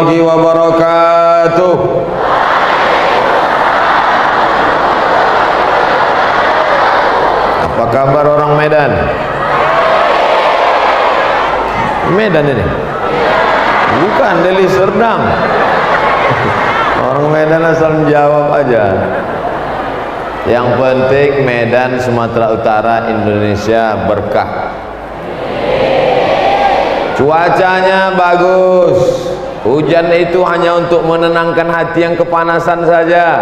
warahmatullahi wabarakatuh. Apa kabar orang Medan? Medan ini? Bukan, Deli Serdang. Orang Medan asal menjawab aja. Yang penting Medan, Sumatera Utara, Indonesia berkah. Cuacanya bagus. Hujan itu hanya untuk menenangkan hati yang kepanasan saja.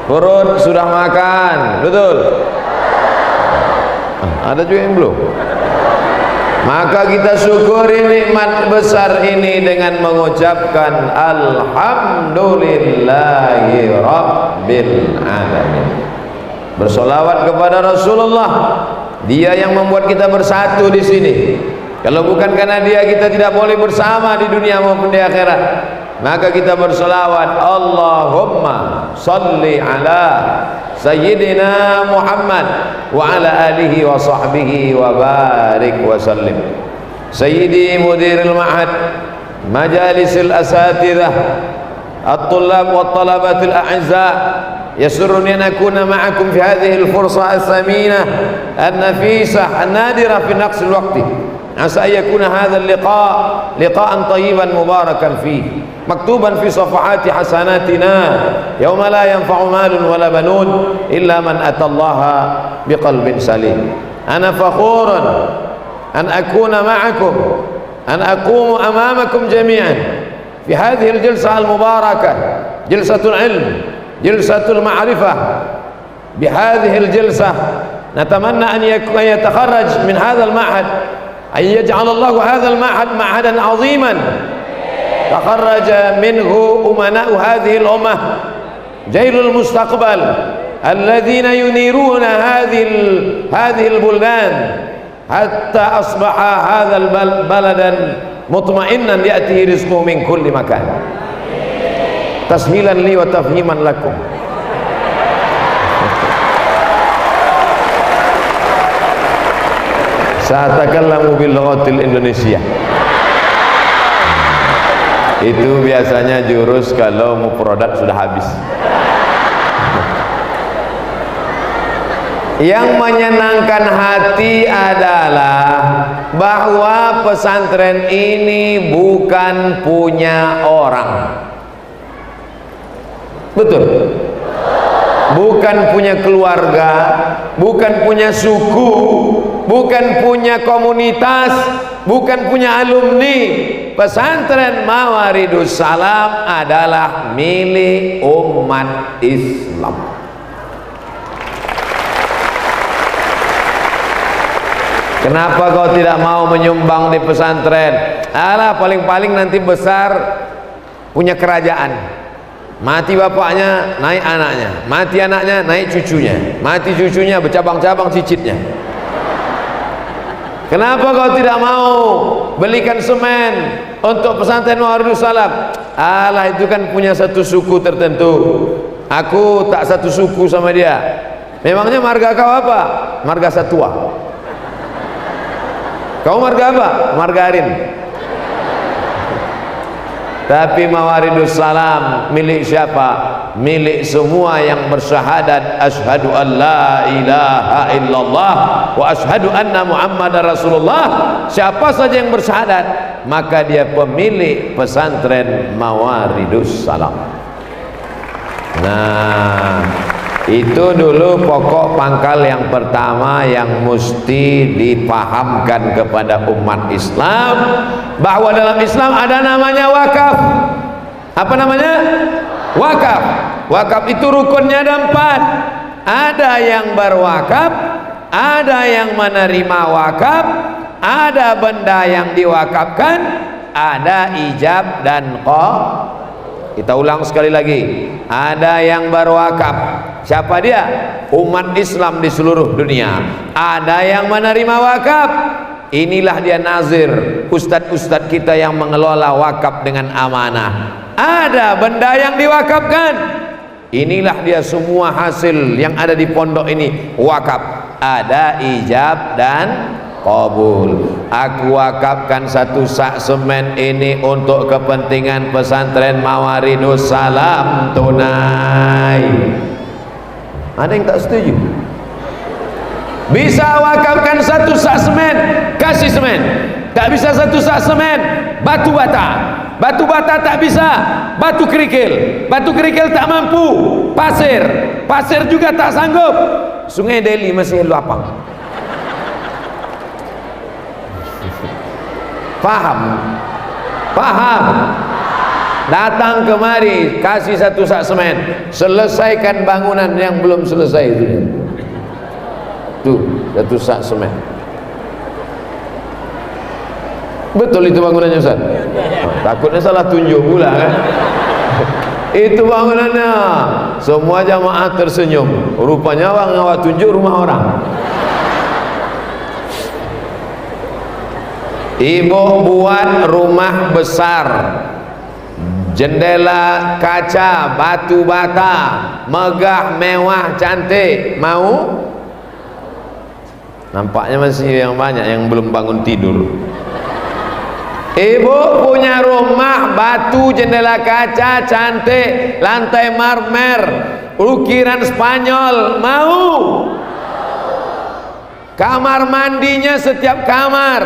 Perut sudah makan, betul? Ada juga yang belum. Maka kita syukuri nikmat besar ini dengan mengucapkan alhamdulillahi rabbil alamin. Bersolawat kepada Rasulullah. Dia yang membuat kita bersatu di sini. Kalau bukan karena dia, kita tidak boleh bersama di dunia maupun di akhirat. Maka kita bersolawat, Allahumma salli ala Sayyidina Muhammad wa ala alihi wa sahbihi wa barik wa sallim. Sayyidi mudiril ma'had, majalisil asatidah, at-tullab wa talabatil a'izza, يسرني أن أكون معكم في هذه الفرصة الثمينة النفيسة النادرة في نقص الوقت. عسى أن يكون هذا اللقاء لقاء طيبا مباركا فيه مكتوبا في صفحات حسناتنا يوم لا ينفع مال ولا بنون إلا من أتى الله بقلب سليم. أنا فخور أن أكون معكم، أن أقوم أمامكم جميعا في هذه الجلسة المباركة، جلسة العلم، جلسة المعرفة. بهذه الجلسة نتمنى أن يتخرج من هذا المعهد، أن يجعل الله هذا المعهد معهدا عظيما تخرج منه أمناء هذه الأمة، جيل المستقبل الذين ينيرون هذه البلدان حتى أصبح هذا بلدا مطمئنا يأتيه رزقه من كل مكان. Tashilan li wa tafhiman lakum. Sa'atakallamu bil lughatil Indonesia. Itu biasanya jurus kalau mau produk sudah habis. Yang menyenangkan hati adalah bahwa pesantren ini bukan punya orang. Betul? Bukan punya keluarga, bukan punya suku, bukan punya komunitas, bukan punya alumni. Pesantren Mawaridus Salam adalah milik umat Islam. Kenapa kau tidak mau menyumbang di pesantren? Alah, paling-paling nanti besar punya kerajaan. Mati bapaknya, naik anaknya. Mati anaknya, naik cucunya. Mati cucunya, bercabang-cabang cicitnya. Kenapa kau tidak mau belikan semen untuk pesantren Mawaridus Salam? Alah, itu kan punya satu suku tertentu. Aku tak satu suku sama dia. Memangnya marga kau apa? Marga Satwa. Kau marga apa? Margarin. Tapi Mawaridus Salam milik siapa? Milik semua yang bersyahadat asyhadu an la ilaha illallah wa asyhadu anna Muhammadar Rasulullah. Siapa saja yang bersyahadat, maka dia pemilik pesantren Mawaridus Salam. Nah, itu dulu pokok pangkal yang pertama yang mesti dipahamkan kepada umat Islam, bahwa dalam Islam ada namanya wakaf. Apa namanya? Wakaf. Wakaf itu rukunnya ada 4. Ada yang berwakaf, ada yang menerima wakaf, ada benda yang diwakafkan, ada ijab dan qah. Kita ulang sekali lagi, ada yang berwakaf. Siapa dia? Umat Islam di seluruh dunia. Ada yang menerima wakaf. Inilah dia nazir, ustadz-ustadz kita yang mengelola wakaf dengan amanah. Ada benda yang diwakafkan. Inilah dia semua hasil yang ada di pondok ini wakaf. Ada ijab dan kabul. Aku wakafkan 1 sak semen ini untuk kepentingan pesantren Mawaridus Salam tunai. Ada yang tak setuju? Bisa wakafkan 1 sak semen, kasih semen. Tak bisa 1 sak semen, batu bata. Batu bata tak bisa, batu kerikil. Batu kerikil tak mampu, pasir. Pasir juga tak sanggup. Sungai Delhi masih lapang. Paham? Paham? Datang kemari, kasih 1 sak semen, selesaikan bangunan yang belum selesai itu. Tuh, 1 sak semen. Betul itu bangunannya, Ustaz? Takutnya salah tunjuk pula kan? Itu bangunannya. Semua jamaah tersenyum. Rupanya awak tunjuk rumah orang. Ibu buat rumah besar, jendela kaca, batu bata, megah, mewah, cantik. Mau? Nampaknya masih yang banyak yang belum bangun tidur. Ibu punya rumah batu, jendela kaca, cantik, lantai marmer, ukiran Spanyol. Mau? Kamar mandinya setiap kamar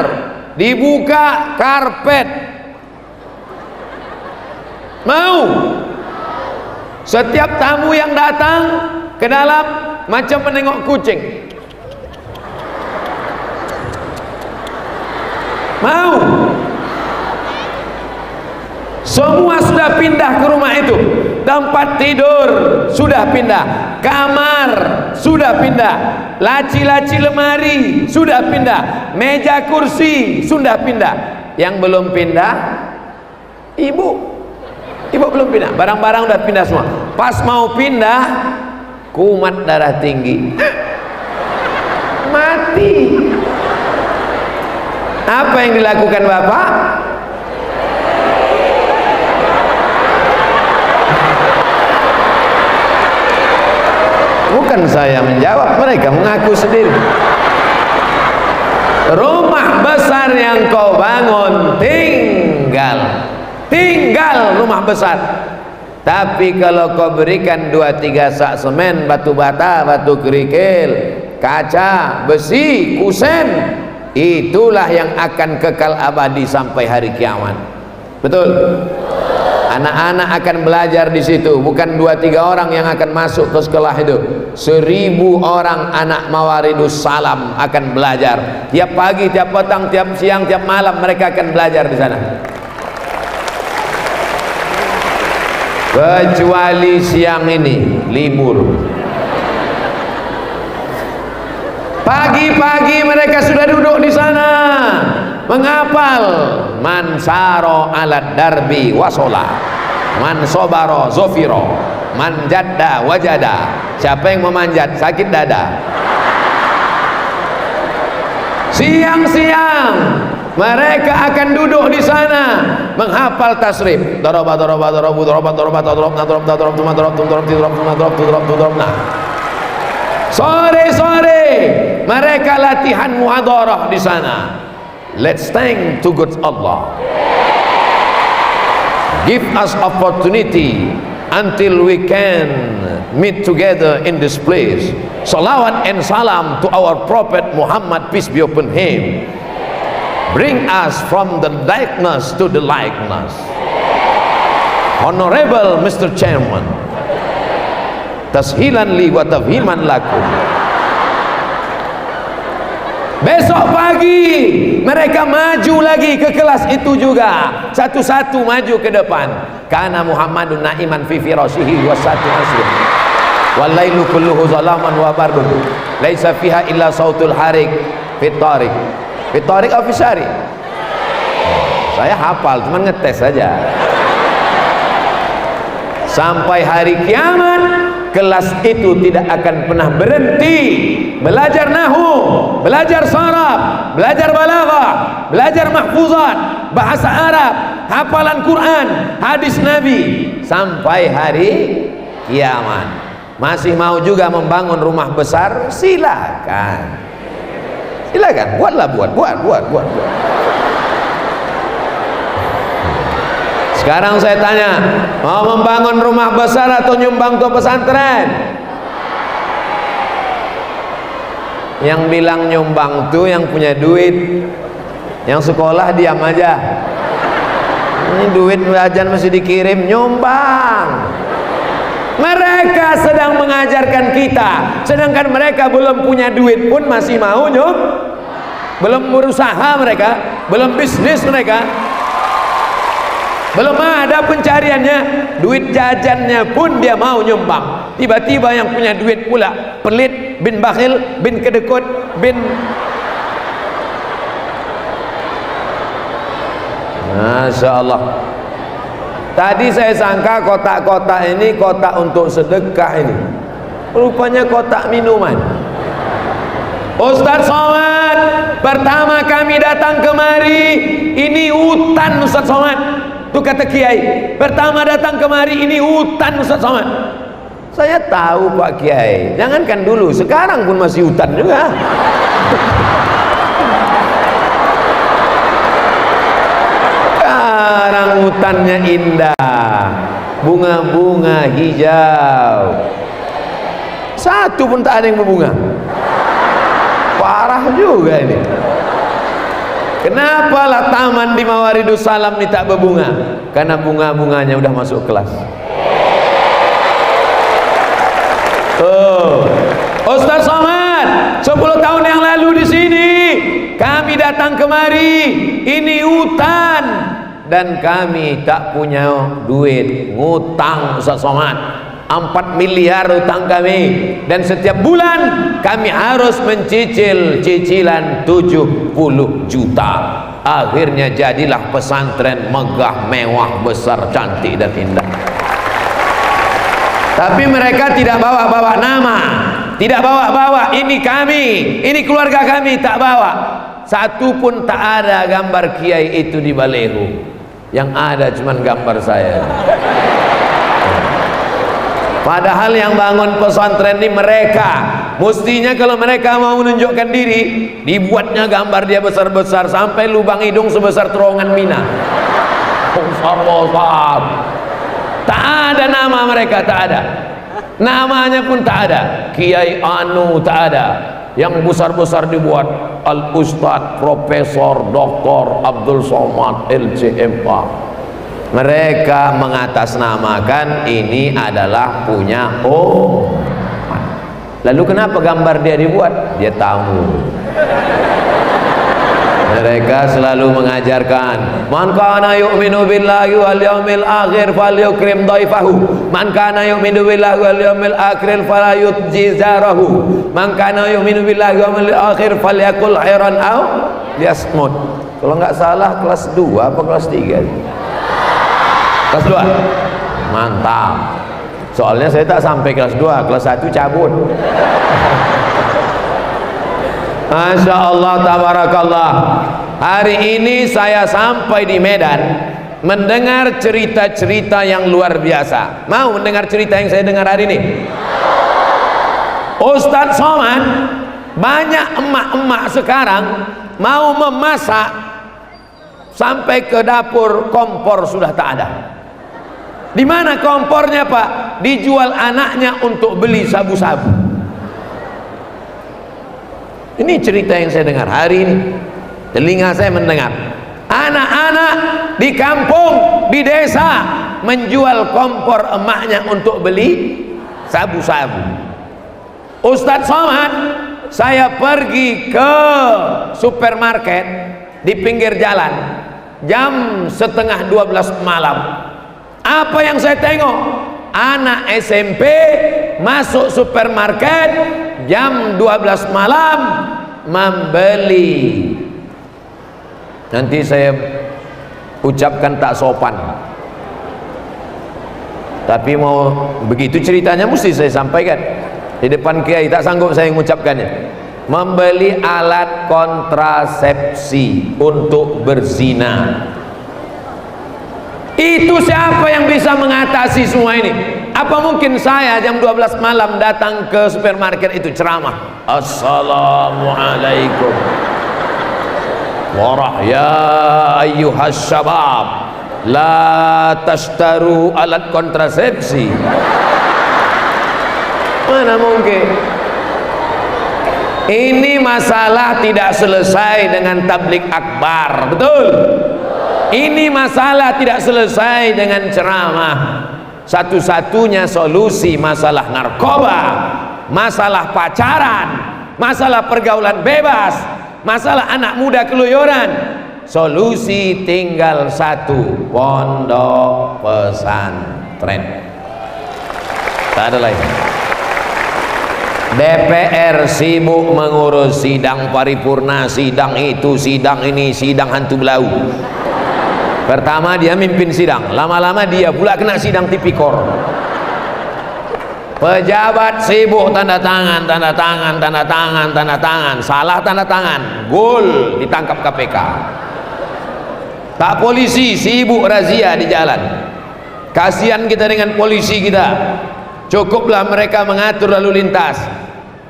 dibuka karpet. Mau? Setiap tamu yang datang ke dalam macam menengok kucing. Mau? Semua sudah pindah ke rumah itu. Tempat tidur sudah pindah, kamar sudah pindah, laci-laci lemari sudah pindah, meja kursi sudah pindah. Yang belum pindah ibu. Ibu belum pindah, barang-barang udah pindah semua. Pas mau pindah, kumat darah tinggi, mati. Apa yang dilakukan bapak? Bukan saya menjawab, mereka mengaku sendiri. Rumah besar yang kau bangun, tinggal rumah besar. Tapi kalau kau berikan 2-3 sak semen, batu bata, batu kerikil, kaca, besi, kusen, itulah yang akan kekal abadi sampai hari kiamat. Betul? Anak-anak akan belajar di situ, bukan 2-3 orang yang akan masuk ke sekolah itu. 1000 orang anak Mawaridus Salam akan belajar. Tiap pagi, tiap petang, tiap siang, tiap malam mereka akan belajar di sana. Kecuali siang ini libur. Pagi-pagi mereka sudah duduk di sana menghafal man saro alat darbi wasola, man sobaro zofiro, man jadda wajada. Siapa yang memanjat sakit dada. Siang-siang mereka akan duduk di sana menghafal tasrif. Doroba doroba dorobu doroba doroba dorob nadrob nadrob tumadrob tudrob tidrob tumadrob tudrob tudrob. Nah, sore-sore mereka latihan muhadarah di sana. Let's thank to good Allah. Give us opportunity until we can meet together in this place. Salawat and salam to our Prophet Muhammad, peace be upon him. Bring us from the darkness to the likeness. Honorable Mr. Chairman, tashilan li wa tafhiman lakum. Besok pagi mereka maju lagi ke kelas itu juga, satu-satu maju ke depan. Kana Muhammadun na'iman fi firashihi wasatu asrin walailu kulluhu zalaman wa bardun laisa fiha illa sautul harik fit tariq ofisari. Saya hafal, cuman ngetes saja. Sampai hari kiamat kelas itu tidak akan pernah berhenti belajar nahu, belajar sharaf, belajar balaghah, belajar mahfuzat, bahasa Arab, hafalan Quran, hadis Nabi sampai hari kiamat. Masih mau juga membangun rumah besar? Silakan. Silakan, buat. Sekarang saya tanya, mau membangun rumah besar atau nyumbang ke pesantren? Yang bilang nyumbang tuh yang punya duit, yang sekolah diam aja. Ini duit belajar masih dikirim, nyumbang. Mereka sedang mengajarkan kita, sedangkan mereka belum punya duit pun masih mau belum berusaha mereka, belum bisnis mereka, belum ada pencariannya, duit jajannya pun dia mau nyumbang. Tiba-tiba yang punya duit pula pelit, bin bakhil, bin kedekut, bin Masya Allah. Tadi saya sangka kotak-kotak ini kotak untuk sedekah ini, rupanya kotak minuman. Ustaz Somad, pertama kami datang kemari ini hutan Ustaz Somad. Itu kata Kiai, pertama datang kemari ini hutan Ustaz Somad. Saya tahu Pak Kiai, jangankan dulu, sekarang pun masih hutan juga. Sekarang hutannya indah, bunga-bunga hijau, satu pun tak ada yang berbunga. Parah juga ini. Kenapa lah taman di Mawaridus Salam ini tak berbunga? Karena bunga-bunganya udah masuk kelas. Ustaz Somad, 10 tahun yang lalu di sini kami datang kemari, ini hutan, dan kami tak punya duit, ngutang Ustaz Somad 4 miliar utang kami, dan setiap bulan kami harus mencicil cicilan 70 juta. Akhirnya jadilah pesantren megah, mewah, besar, cantik dan indah. Tapi mereka tidak bawa-bawa nama, tidak bawa-bawa ini kami, ini keluarga kami, tak bawa. Satu pun tak ada gambar kiai itu di baleho. Yang ada cuman gambar saya. Padahal yang bangun pesantren ini mereka. Mestinya kalau mereka mau menunjukkan diri, dibuatnya gambar dia besar-besar sampai lubang hidung sebesar terowongan Mina. Tak ada nama mereka, tak ada. Namanya pun tak ada. Kiai Anu tak ada. Yang besar-besar dibuat Al-Ustadz Profesor Dr. Abdul Somad LCMA. Mereka mengatasnamakan ini adalah punya lalu kenapa gambar dia dibuat? Dia tamu. Mereka selalu mengajarkan, man kana yu'minu billahi wal yawmil akhir falyukrim dhaifahu, man kana yu'minu billahi wal yawmil akhir fala yutji zarahu, man kana yu'minu billahi wal yawmil akhir falyakul khairan aw liyasmut. Kalau nggak salah kelas 2 apa kelas 3? Kelas 2. Mantap. Soalnya saya tak sampai kelas 2, kelas 1 cabut. Masya Allah, tabarakallah. Hari ini saya sampai di Medan mendengar cerita-cerita yang luar biasa. Mau mendengar cerita yang saya dengar hari ini? Ustaz Somad, banyak emak-emak sekarang mau memasak sampai ke dapur kompor sudah tak ada. Di mana kompornya Pak? Dijual anaknya untuk beli sabu-sabu. Ini cerita yang saya dengar hari ini, telinga saya mendengar. Anak-anak di kampung, di desa menjual kompor emaknya untuk beli sabu-sabu. Ustadz Somad, saya pergi ke supermarket di pinggir jalan jam setengah 12 malam. Apa yang saya tengok? Anak SMP masuk supermarket jam 12 malam membeli. Nanti saya ucapkan tak sopan, tapi mau begitu ceritanya mesti saya sampaikan di depan kiai, tak sanggup saya mengucapkannya. Membeli alat kontrasepsi untuk berzina. Itu siapa yang bisa mengatasi semua ini? Apa mungkin saya jam 12 malam datang ke supermarket itu ceramah, Assalamualaikum ya ayyuhas syabab la tashtaru alat kontrasepsi. Mana mungkin. Ini masalah tidak selesai dengan tablik akbar, betul? Ini masalah tidak selesai dengan ceramah. Satu-satunya solusi masalah narkoba, masalah pacaran, masalah pergaulan bebas, masalah anak muda keluyuran, solusi tinggal satu: pondok pesantren. Tak ada lain. DPR sibuk mengurus sidang paripurna, sidang itu, sidang ini, sidang hantu belau. Pertama dia mimpin sidang, lama-lama dia pula kena sidang tipikor. Pejabat sibuk tanda tangan, tanda tangan, tanda tangan, tanda tangan, salah tanda tangan, gol, ditangkap KPK. Tak polisi sibuk razia di jalan. Kasihan kita dengan polisi kita. Cukuplah mereka mengatur lalu lintas.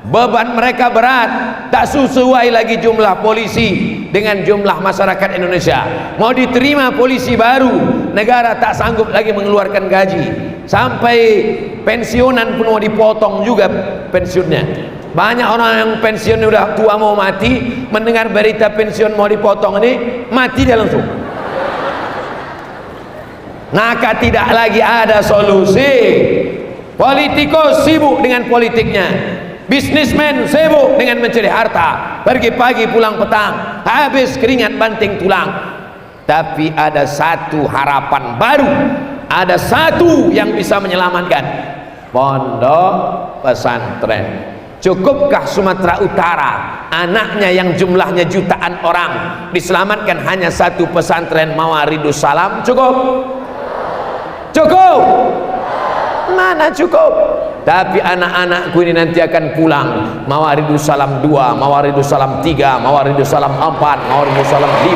Beban mereka berat, tak sesuai lagi jumlah polisi dengan jumlah masyarakat Indonesia. Mau diterima polisi baru, negara tak sanggup lagi mengeluarkan gaji. Sampai pensiunan pun mau dipotong juga pensiunnya. Banyak orang yang pensiun udah tua mau mati, mendengar berita pensiun mau dipotong ini, mati dia langsung. Maka tidak lagi ada solusi. Politikus sibuk dengan politiknya, bisnismen sibuk dengan mencari harta, pergi pagi pulang petang, habis keringat banting tulang. Tapi ada satu harapan baru, ada satu yang bisa menyelamatkan: pondok pesantren. Cukupkah Sumatera Utara, anaknya yang jumlahnya jutaan orang, diselamatkan hanya satu pesantren Mawaridus Salam? Cukup? Cukup? Mana cukup? Tapi anak-anakku ini nanti akan pulang. Mawaridus Salam 2, Mawaridus Salam 3, Mawaridus Salam 4, Mawaridus Salam 5,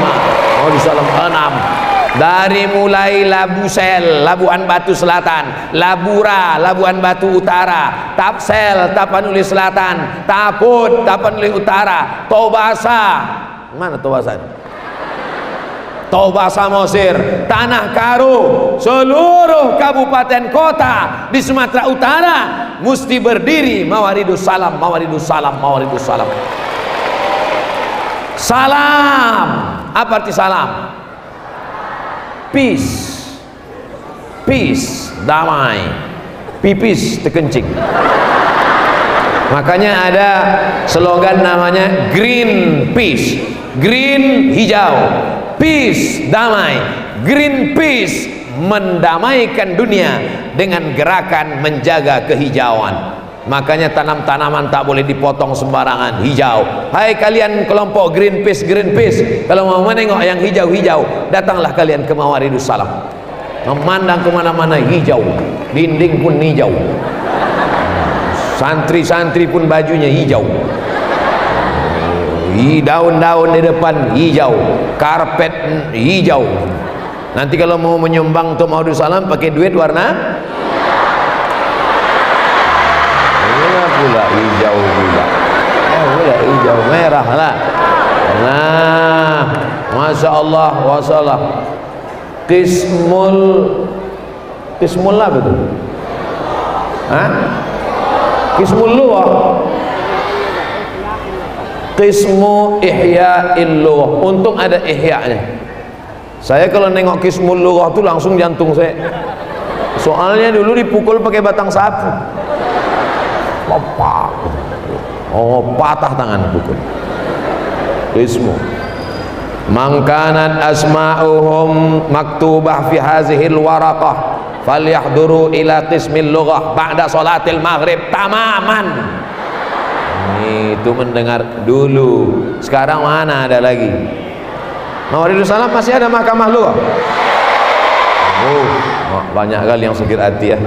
Mawaridus Salam 6. Dari mulai Labusel, Labuan Batu Selatan, Labura, Labuan Batu Utara, Tapsel, Tapanuli Selatan, Taput, Tapanuli Utara, Tobasa. Mana Tobasa? Toba Samosir, Tanah Karo, seluruh kabupaten kota di Sumatera Utara mesti berdiri Mawaridus Salam, Mawaridus Salam, Mawaridus Salam. Salam. Apa arti salam? Peace. Peace, damai. Pipis terkencing. Makanya ada slogan namanya Green Peace. Green hijau, peace damai, Greenpeace mendamaikan dunia dengan gerakan menjaga kehijauan. Makanya tanam-tanaman tak boleh dipotong sembarangan, hijau. Hai kalian kelompok Greenpeace, Greenpeace, kalau mau menengok yang hijau-hijau, datanglah kalian ke Mawaridus Salam. Memandang kemana-mana hijau, dinding pun hijau, santri-santri pun bajunya hijau, daun-daun di depan hijau, karpet hijau. Nanti kalau mau menyumbang untuk Mawaridus Salam pakai duit warna pula hijau pula, pula hijau merah lah. Nah, masya Allah wasalah. Kismul lah betul. Hah? Kismul luah. Qismu ihya illuh. Untung ada ihya-nya. Saya kalau nengok Qismul lughah tuh langsung jantung saya. Soalnya dulu dipukul pakai batang sapu. Lopak. Oh, patah tangan pukul. Qismu. Mangkanat asma'uhum maktubah fi hazihil waraqah falyahduru ila qismil lughah ba'da salatil maghrib tamaman. Itu mendengar dulu, sekarang mana ada lagi. Mawaridus Salam masih ada mahkamah lughah. Banyak kali yang sakit hati ya.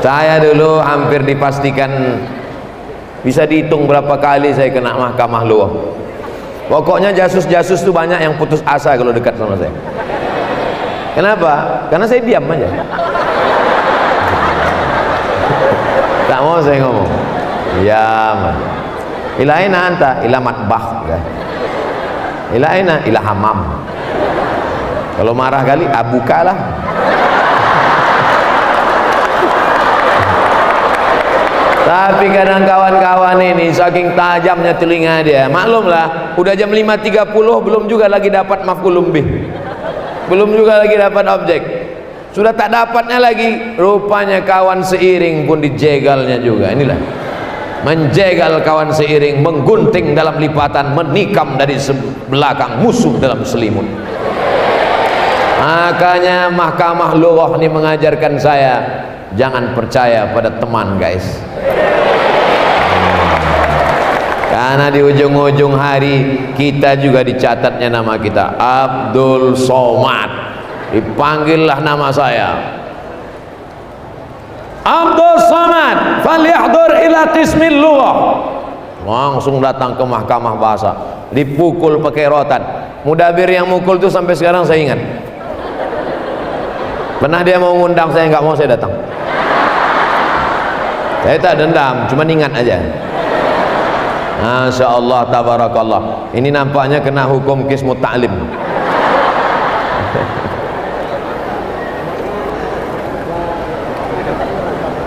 Saya dulu hampir dipastikan, bisa dihitung berapa kali saya kena mahkamah lughah. Pokoknya jasus-jasus tuh banyak yang putus asa kalau dekat sama saya. Kenapa? Karena saya diam aja. Tak mau saya ngomong. Diam. Ila aina anta? Ila matbah. Ila aina? Ila hamam. Kalau marah kali abukalah. Tapi kadang kawan-kawan ini saking tajamnya telinga dia, maklumlah udah jam 5.30 belum juga lagi dapat maf'ulun bih, belum juga lagi dapat objek, sudah tak dapatnya lagi, rupanya kawan seiring pun dijegalnya juga. Inilah menjegal kawan seiring, menggunting dalam lipatan, menikam dari belakang musuh dalam selimut. Makanya mahkamah lughah ini mengajarkan saya jangan percaya pada teman, guys. Karena di ujung-ujung hari kita juga dicatatnya nama kita, Abdul Somad. Dipanggillah nama saya, Abdul Somad, falyahdur ila qismil lughah. Langsung datang ke mahkamah bahasa, dipukul pakai rotan. Mudabir yang mukul itu sampai sekarang saya ingat. Pernah dia mau ngundang saya, nggak mau, saya datang. Saya tak dendam, cuma ingat aja. Masya Allah, tabarakallah. Ini nampaknya kena hukum qismu ta'lim.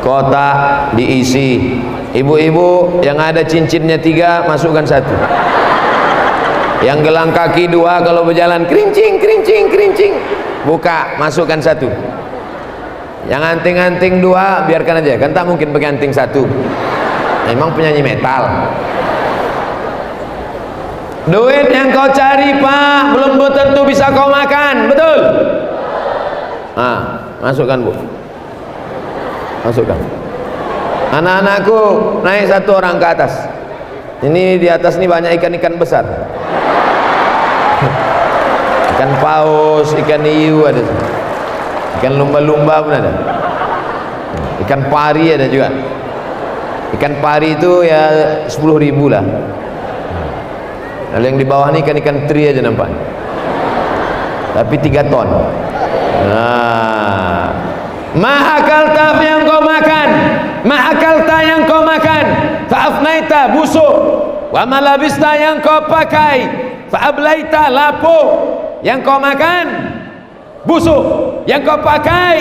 Kotak diisi. Ibu-ibu yang ada cincinnya 3 masukkan 1. Yang gelang kaki 2 kalau berjalan kerincing kerincing kerincing, buka, masukkan 1. Yang anting-anting 2 biarkan aja, kan tak mungkin pakai anting 1. Memang penyanyi metal. Duit yang kau cari, Pak, belum tentu bisa kau makan, betul? Masukkan, Bu. Masukkan. Anak-anakku naik 1 orang ke atas. Ini di atas ini banyak ikan-ikan besar. Ikan paus, ikan hiu ada. Ikan lumba-lumba pun ada. Ikan pari ada juga. Ikan pari itu ya 10.000 lah. Lalu yang di bawah ini ikan-ikan teri aja nampaknya, tapi 3 ton. Ma'akalta yang kau makan, ma'akalta yang kau makan, fa'afnaita busuk, wa malabista yang kau pakai, fa'ablaita lapuk. Yang kau makan busuk, yang kau pakai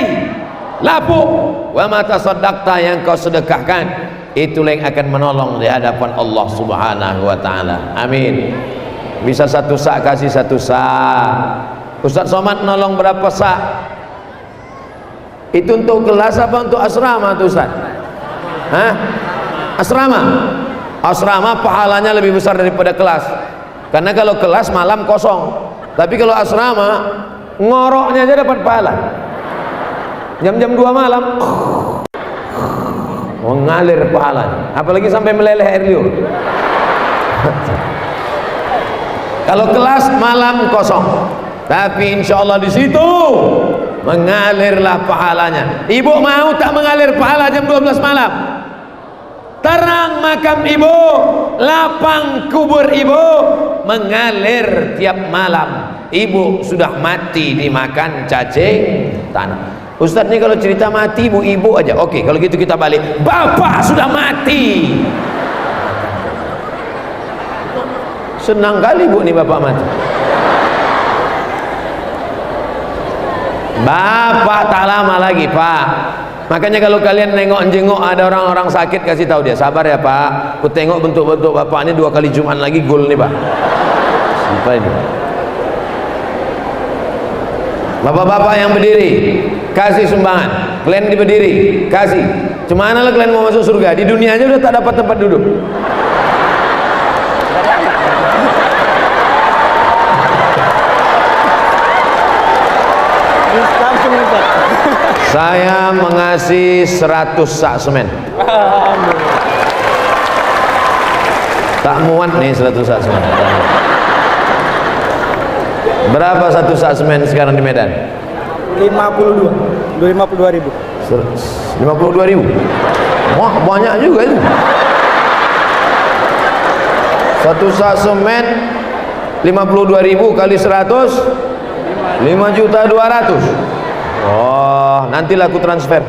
lapuk, wa matasaddaqta yang kau sedekahkan, itulah yang akan menolong di hadapan Allah Subhanahu wa ta'ala. Amin. Bisa 1 sak kasih 1 sak. Ustaz Somad nolong berapa sak? Itu untuk kelas apa untuk asrama tuh Ustaz? Hah? Asrama. Asrama pahalanya lebih besar daripada kelas. Karena kalau kelas malam kosong, tapi kalau asrama ngoroknya aja dapat pahala. Jam-jam 2 malam mengalir pahalanya, apalagi sampai meleleh air liur. Kalau kelas malam kosong, tapi insya Allah di situ mengalirlah pahalanya. Ibu mau tak mengalir pahala jam 12 malam? Terang makam ibu, lapang kubur ibu, mengalir tiap malam. Ibu sudah mati dimakan cacing tanah. Ustaz ini kalau cerita mati ibu-ibu aja. Oke, kalau gitu kita balik. Bapak sudah mati. Senang kali bu nih bapak mati. Bapak tak lama lagi, Pak. Makanya kalau kalian nengok-jengok ada orang-orang sakit, kasih tahu dia, sabar ya Pak, aku tengok bentuk-bentuk bapak ini 2 kali Jumat lagi gol nih Pak. Siapa ini? Bapak-bapak yang berdiri, kasih sumbangan. Kalian berdiri, kasih. Cemana lah kalian mau masuk surga? Di dunia aja udah tak dapat tempat duduk. Saya mengasih 100 sak semen. Tak muat nih 100 sak semen. Berapa 1 sak semen sekarang di Medan? 52.000. 52.000. Wah, banyak juga itu. 1 sak semen 52.000 kali 100 5.200.000. Oh, nantilah aku transfer.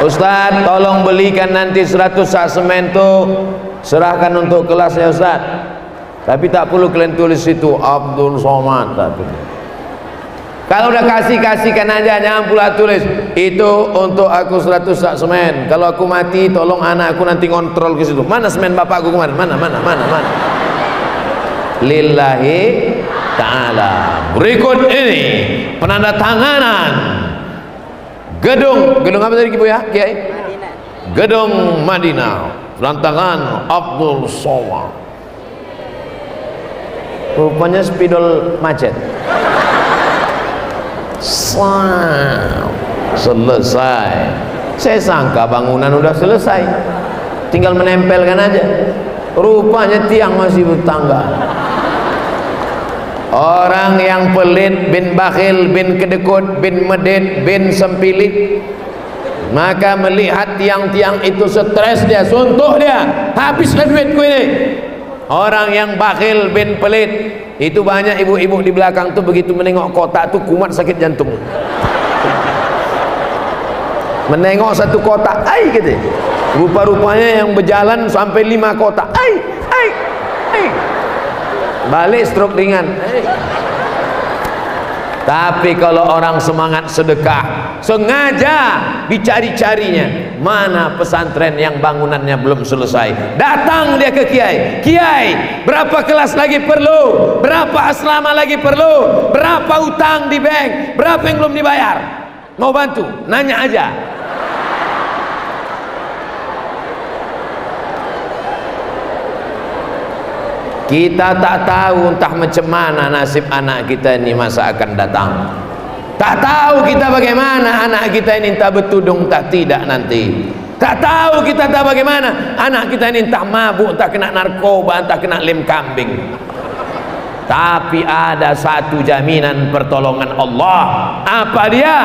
Ustaz, tolong belikan nanti 100 sak semen tuh, serahkan untuk kelas ya Ustaz. Tapi tak perlu kalian tulis itu Abdul Somad. Kalau udah kasihkan aja, jangan pula tulis itu untuk aku 100 sak semen. Kalau aku mati, tolong anak aku nanti ngontrol ke situ. Mana semen bapakku kemarin? Mana? Lillahi ta'ala. Berikut ini penandatanganan gedung apa tadi Ibu ya, Kiai? Gedung Madinah, perantangan Abdul Somad. Rupanya spidol macet. Selesai. Saya sangka bangunan udah selesai, tinggal menempelkan aja. Rupanya tiang masih bertangga. Orang yang pelit, bin bakhil, bin kedekut, bin medit, bin sempilit, maka melihat tiang-tiang itu stres dia, suntuk dia, habislah duitku ini. Orang yang bakhil, bin pelit, itu banyak ibu-ibu di belakang tuh begitu menengok kotak tuh kumat sakit jantung. Menengok satu kotak, ai gitu. Rupa-rupanya yang berjalan sampai 5 kotak, ai. Balik stroke ringan. Tapi kalau orang semangat sedekah, sengaja dicari-carinya mana pesantren yang bangunannya belum selesai, datang dia ke Kiai. Kiai, berapa kelas lagi perlu? Berapa asrama lagi perlu? Berapa utang di bank? Berapa yang belum dibayar? Mau bantu? Nanya aja. Kita tak tahu entah macam mana nasib anak kita ini masa akan datang. Tak tahu kita bagaimana anak kita ini entah bertudung tak tidak nanti. Tak tahu kita tak bagaimana anak kita ini entah mabuk, entah kena narkoba, entah kena lem kambing. Tapi ada satu jaminan pertolongan Allah. Apa dia?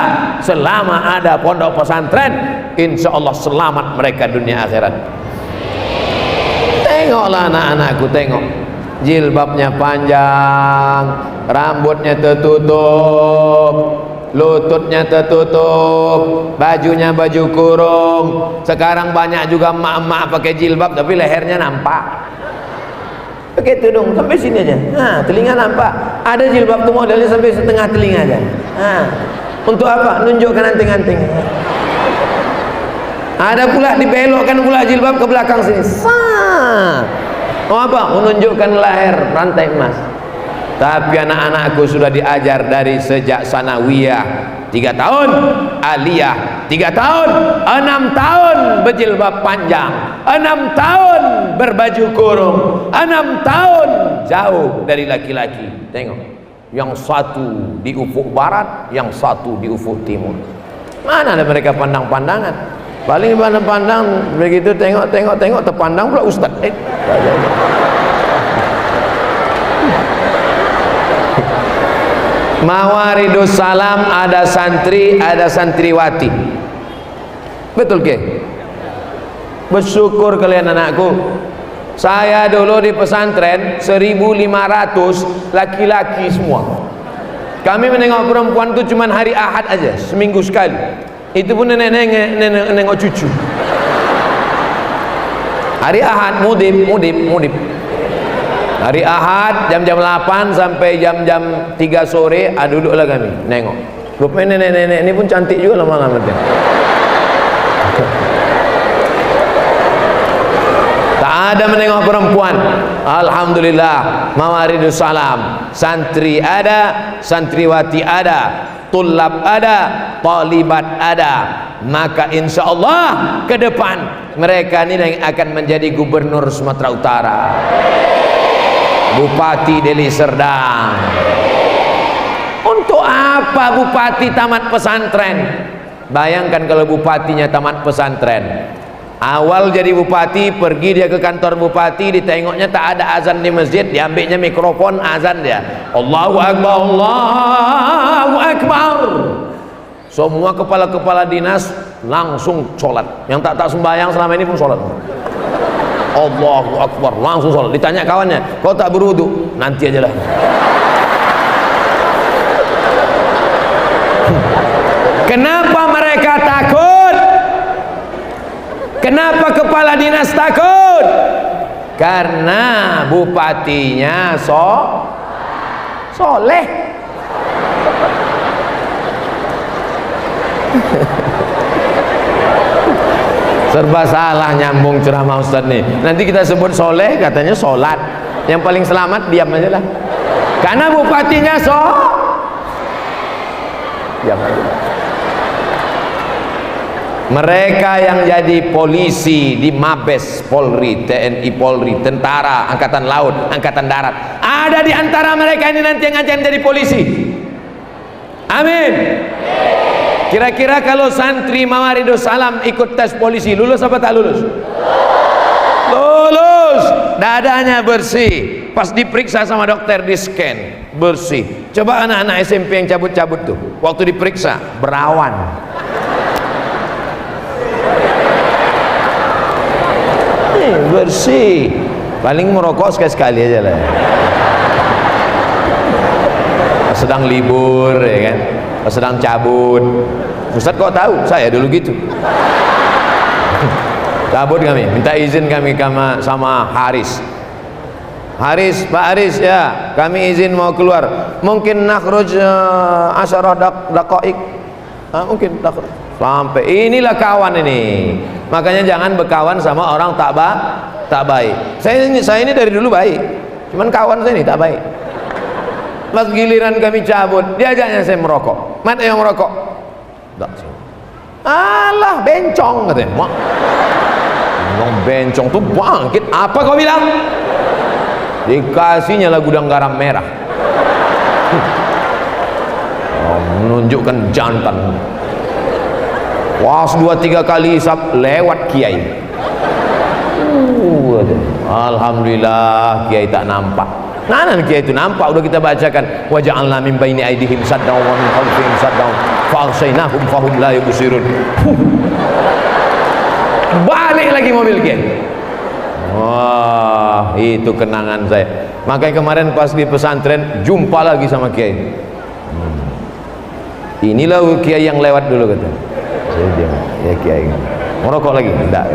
Selama ada pondok pesantren, insya Allah selamat mereka dunia akhirat. Tengoklah anak-anakku, tengok. Jilbabnya panjang, rambutnya tertutup, lututnya tertutup, bajunya baju kurung. Sekarang banyak juga emak-emak pakai jilbab tapi lehernya nampak. Pakai tudung sampai sini aja. Nah, telinga nampak. Ada jilbab tuh modelnya sampai setengah telinga aja. Nah, untuk apa? Nunjukkan anting-anting. Ada pula dibelokkan pula jilbab ke belakang sini. Oh apa? Menunjukkan leher rantai emas. Tapi anak-anakku sudah diajar dari sejak sanawiyah 3 tahun, aliyah 3 tahun, 6 tahun berjilbab panjang, 6 tahun berbaju kurung, 6 tahun jauh dari laki-laki. Tengok, yang satu di ufuk barat, yang satu di ufuk timur. Mana ada mereka pandang-pandangan? Paling pandang-pandang begitu, tengok terpandang pula ustaz. Mawaridus Salam ada santri, ada santriwati. Betul ke? Bersyukur kalian anakku. Saya dulu di pesantren 1.500 laki-laki semua. Kami menengok perempuan itu cuma hari Ahad aja, seminggu sekali. Itu pun nenek nengok cucu. Hari Ahad mudib. Hari Ahad jam-jam 8 sampai jam-jam 3 sore duduklah kami nengok. Rupanya nenek-nenek ini pun cantik juga lama-lama dia. Tak ada menengok perempuan. Alhamdulillah, Mawaridus Salam, santri ada, santriwati ada, tulab ada, talibat ada. Maka insya Allah ke depan mereka ini yang akan menjadi gubernur Sumatera Utara, Bupati Deli Serdang. Untuk apa bupati tamat pesantren? Bayangkan kalau bupatinya tamat pesantren. Awal jadi bupati, pergi dia ke kantor bupati, ditengoknya tak ada azan di masjid, diambilnya mikrofon azan dia. Allahu Akbar, Allahu Akbar. Semua kepala-kepala dinas langsung sholat. Yang tak sembahyang selama ini pun sholat. Allahu Akbar, langsung sholat. Ditanya kawannya, kau tak berwudu? Nanti aja lah. Kenapa mereka takut? Kenapa kepala dinas takut? Karena bupatinya soleh. Serba salah nyambung ceramah Ustaz nih. Nanti kita sebut soleh, katanya sholat. Yang paling selamat diam aja lah. Karena bupatinya diam aja. Mereka yang jadi polisi di Mabes Polri, TNI Polri, tentara, Angkatan Laut, Angkatan Darat, ada di antara mereka ini nanti yang akan jadi polisi. Amin. Kira-kira kalau santri Mawaridus Salam ikut tes polisi, lulus apa tak lulus? Lulus. Dadanya bersih. Pas diperiksa sama dokter, di scan, bersih. Coba anak-anak SMP yang cabut-cabut tuh, waktu diperiksa berawan. Bersih. Paling merokok sekali-sekali aja lah. Sedang libur, ya kan? Sedang cabut. Ustaz kok tahu? Saya dulu gitu. Cabut kami, minta izin kami sama Haris. Haris, Pak Haris, ya, kami izin mau keluar. Mungkin nakhruj asyarah daqaik. Mungkin sampai inilah kawan ini. Makanya jangan berkawan sama orang tak baik. Saya ini dari dulu baik, cuman kawan saya ini tak baik. Pas giliran kami cabut, diajaknya saya merokok. Mana yang merokok? Tak. Alah, bencong katanya. Mak, bencong tuh bangkit. Apa kau bilang? Dikasihnya lah gudang garam merah. Menunjukkan jantan. Wah, 2-3 kali hisap lewat kiai. Alhamdulillah kiai tak nampak. Nah, kiai itu nampak, udah kita bacakan. Wa ja'alna min baini aydihim saddan wa min khalfihim saddan fa aghshaynahum fahum la yubsirun. Balik lagi mobil kiai. Wah, itu kenangan saya. Makanya kemarin pas di pesantren jumpa lagi sama kiai. Inilah kiai yang lewat dulu kata. Ya kiai. Merokok lagi? Enggak.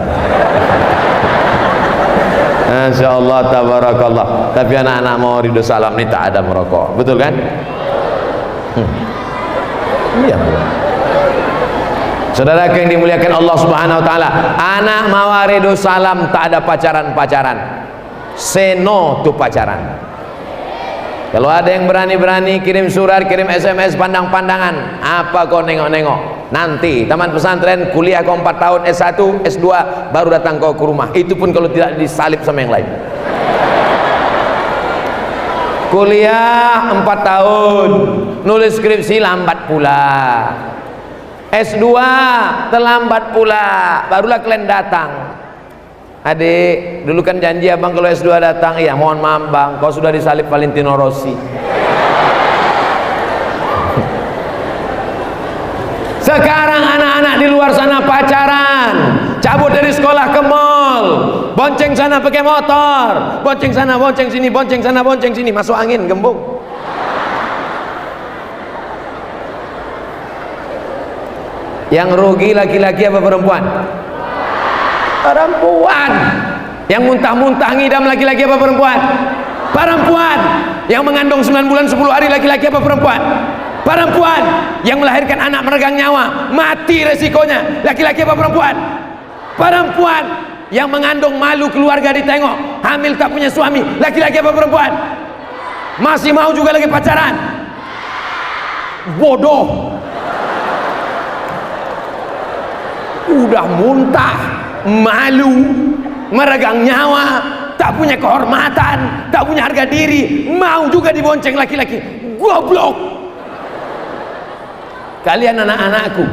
Insyaallah tabarakallah. Tapi anak-anak Mawaridus Salam ini tak ada merokok. Betul kan? Iya. Saudara yang dimuliakan Allah Subhanahu wa taala, anak Mawaridus Salam tak ada pacaran-pacaran. Seno tuh pacaran. Kalau ada yang berani-berani kirim surat, kirim SMS pandang-pandangan, apa kau nengok-nengok? Nanti taman pesantren, kuliah kau 4 tahun, S1, S2, baru datang kau ke rumah. Itu pun kalau tidak disalib sama yang lain. Kuliah 4 tahun, nulis skripsi lambat pula. S2 terlambat pula, barulah kalian datang. Adik, dulu kan janji abang kalau S2 datang. Iya, mohon maaf bang, kau sudah disalib Valentino Rossi. Sekarang anak-anak di luar sana pacaran, cabut dari sekolah ke mall, bonceng sana pakai motor, bonceng sana, bonceng sini, bonceng sana, bonceng sini, masuk angin, gembung. Yang rugi laki-laki apa perempuan? Perempuan. Yang muntah-muntah ngidam laki-laki apa perempuan? Perempuan. Yang mengandung 9 bulan 10 hari laki-laki apa perempuan? Perempuan. Yang melahirkan anak meregang nyawa, mati resikonya, laki-laki apa perempuan? Perempuan. Yang mengandung malu keluarga ditengok, hamil tak punya suami, laki-laki apa perempuan? Masih mau juga lagi pacaran? Bodoh. Udah muntah, malu, meregang nyawa, tak punya kehormatan, tak punya harga diri, mau juga dibonceng laki-laki. Goblok. Kalian anak-anakku,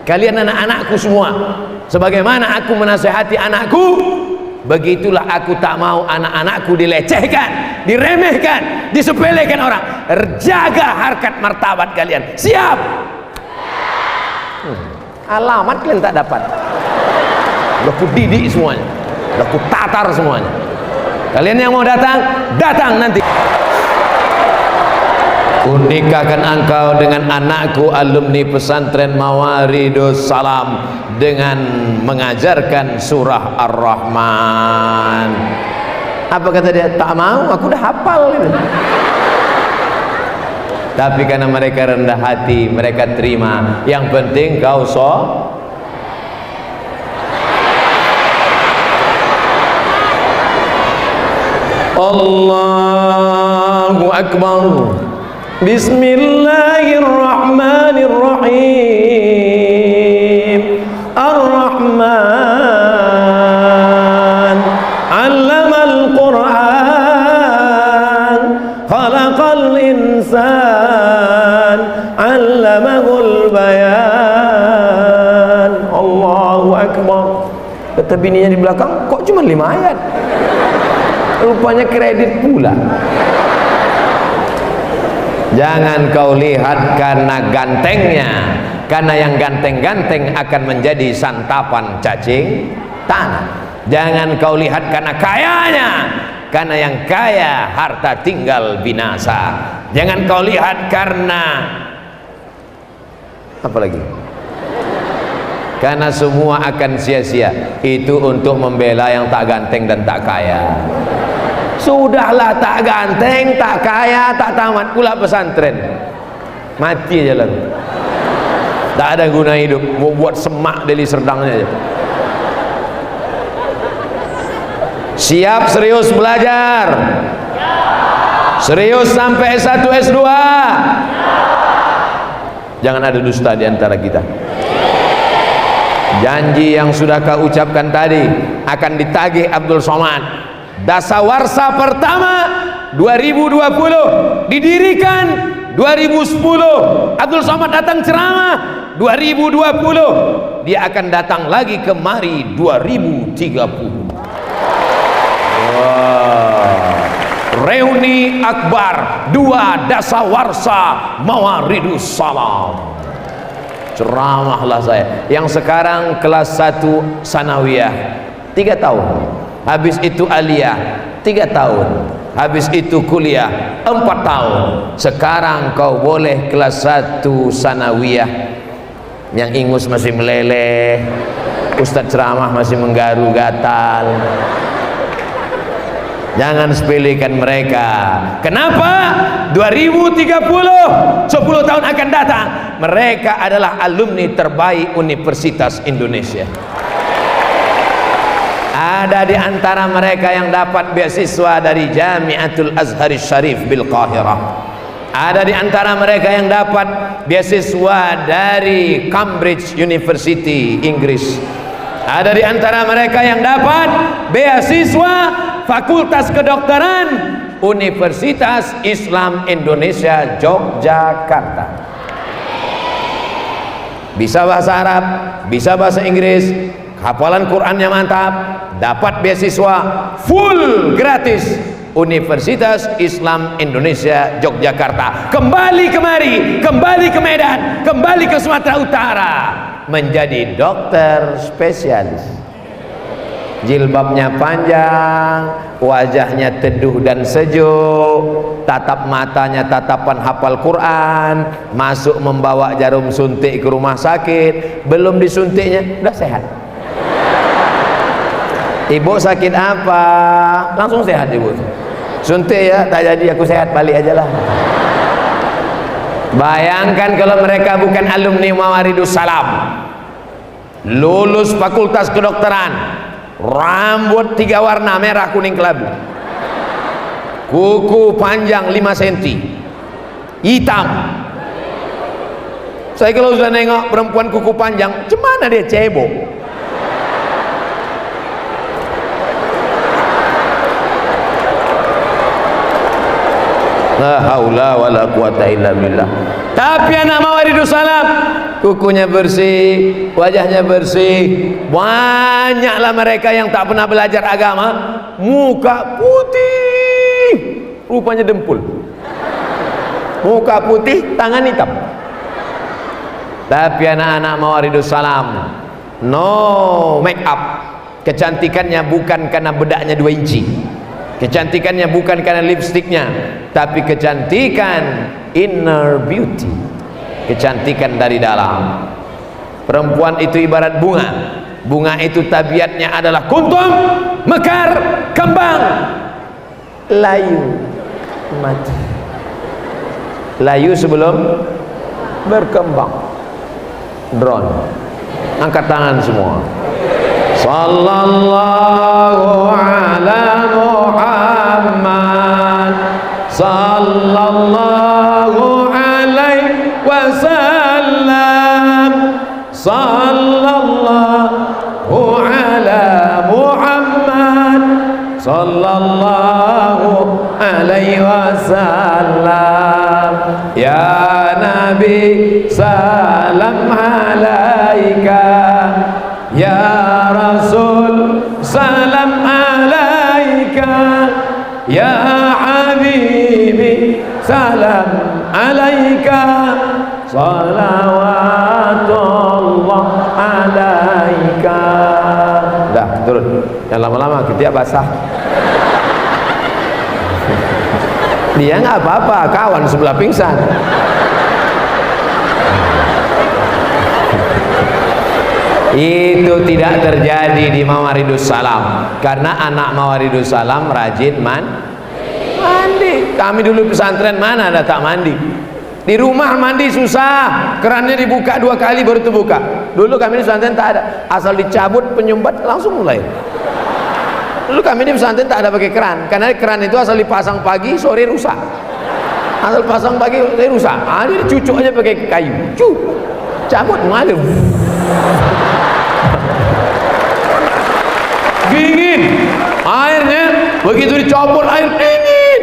kalian anak-anakku semua, sebagaimana aku menasehati anakku, begitulah aku tak mau anak-anakku dilecehkan, diremehkan, disepelekan orang. Jaga harkat martabat kalian. Siap? Alamat kalian tak dapat. Udah ku didik semuanya. Udah ku tatar semuanya. Kalian yang mau datang, datang nanti. Kunikahkan engkau dengan anakku alumni pesantren Mawaridus Salam dengan mengajarkan surah Ar-Rahman. Apa kata dia? Tak mau, aku udah hafal gitu. Tapi karena mereka rendah hati, mereka terima. Yang penting kau Allahu Akbar. Bismillahirrahmanirrahim. Ar-Rahman 'allamal Qur'an, khalaqal insan, 'allamahul bayan. Allahu Akbar. Kata bininya di belakang, kok cuma 5 ayat? Rupanya kredit pula. Jangan kau lihat karena gantengnya, karena yang ganteng-ganteng akan menjadi santapan cacing tanah. Jangan kau lihat karena kayanya, karena yang kaya harta tinggal binasa. Jangan kau lihat karena apa lagi? Karena semua akan sia-sia. Itu untuk membela yang tak ganteng dan tak kaya. Sudahlah, tak ganteng, tak kaya, tak tamat pula pesantren, mati aja lah. Tak ada guna hidup, mau buat semak dari Serdangnya aja. Siap serius belajar? Serius sampai S1 S2? Jangan ada dusta di antara kita. Janji yang sudah kau ucapkan tadi akan ditagih Abdul Somad. Dasawarsa pertama 2020 didirikan 2010. Abdul Somad datang ceramah 2020. Dia akan datang lagi kemari 2030. Reuni akbar 2 Dasawarsa Mawaridus Salam. Ceramahlah saya yang sekarang kelas 1 sanawiyah 3 tahun. Habis itu aliyah 3 tahun, habis itu kuliah 4 tahun. Sekarang kau boleh kelas 1 sanawiyah. Yang ingus masih meleleh, ustadz ceramah masih menggaru gatal. Jangan sepelekan mereka. Kenapa? 2030, 10 tahun akan datang, mereka adalah alumni terbaik Universitas Indonesia. Ada di antara mereka yang dapat beasiswa dari Jamiatul Azhar Syarif bil Qahirah. Ada di antara mereka yang dapat beasiswa dari Cambridge University Inggris. Ada di antara mereka yang dapat beasiswa Fakultas Kedokteran Universitas Islam Indonesia Yogyakarta. Bisa bahasa Arab, bisa bahasa Inggris, hafalan Qurannya mantap, dapat beasiswa full gratis Universitas Islam Indonesia Yogyakarta. Kembali kemari, kembali ke Medan, kembali ke Sumatera Utara, menjadi dokter spesialis. Jilbabnya panjang, wajahnya teduh dan sejuk, tatap matanya tatapan hafal Quran, masuk membawa jarum suntik ke rumah sakit, belum disuntiknya udah sehat. Ibu sakit apa? Langsung sehat ibu. Suntik ya, tak jadi, aku sehat, balik aja lah. Bayangkan kalau mereka bukan alumni Mawaridus Salam, lulus Fakultas Kedokteran, rambut 3 warna, merah, kuning, kelabu, kuku panjang 5 cm, hitam. Saya kalau sudah nengok perempuan kuku panjang, cemana dia cebok. La haula wala quwata illa billah. Tapi anak Mawaridus Salam kukunya bersih, wajahnya bersih. Banyaklah mereka yang tak pernah belajar agama, muka putih, rupanya dempul. Muka putih, tangan hitam. Tapi anak-anak Mawaridus Salam no make up, Kecantikannya bukan karena bedaknya 2 inci, kecantikannya bukan karena lipstiknya, tapi kecantikan inner beauty, kecantikan dari dalam. Perempuan itu ibarat bunga. Bunga itu tabiatnya adalah kuntum, mekar, kembang, layu, mati. Layu sebelum berkembang. Drone. Angkat tangan semua. Sallallahu ala Muhammad, sallallahu alaihi wasallam, sallallahu ala Muhammad, sallallahu alaihi wasallam. Ya Nabi salam alaika, ya Rasul salam alaika, ya Habibi salam alaika, salawatullah alaika. Dah turun, yang lama-lama ketiak basah. Dia nggak apa-apa, kawan sebelah pingsan. Itu tidak terjadi di Mawaridus Salam, karena anak Mawaridus Salam rajin mandi. Kami dulu pesantren mana ada tak mandi? Di rumah mandi susah, kerannya dibuka 2 kali baru terbuka. Dulu kami di pesantren tak ada, asal dicabut penyumbat langsung mulai. Dulu kami di pesantren tak ada pakai keran, karena keran itu asal dipasang pagi sore rusak. Asal pasang pagi sore rusak. Jadi dicucuk aja pakai kayu, cabut mengalir. Dingin airnya, begitu dicopot air dingin.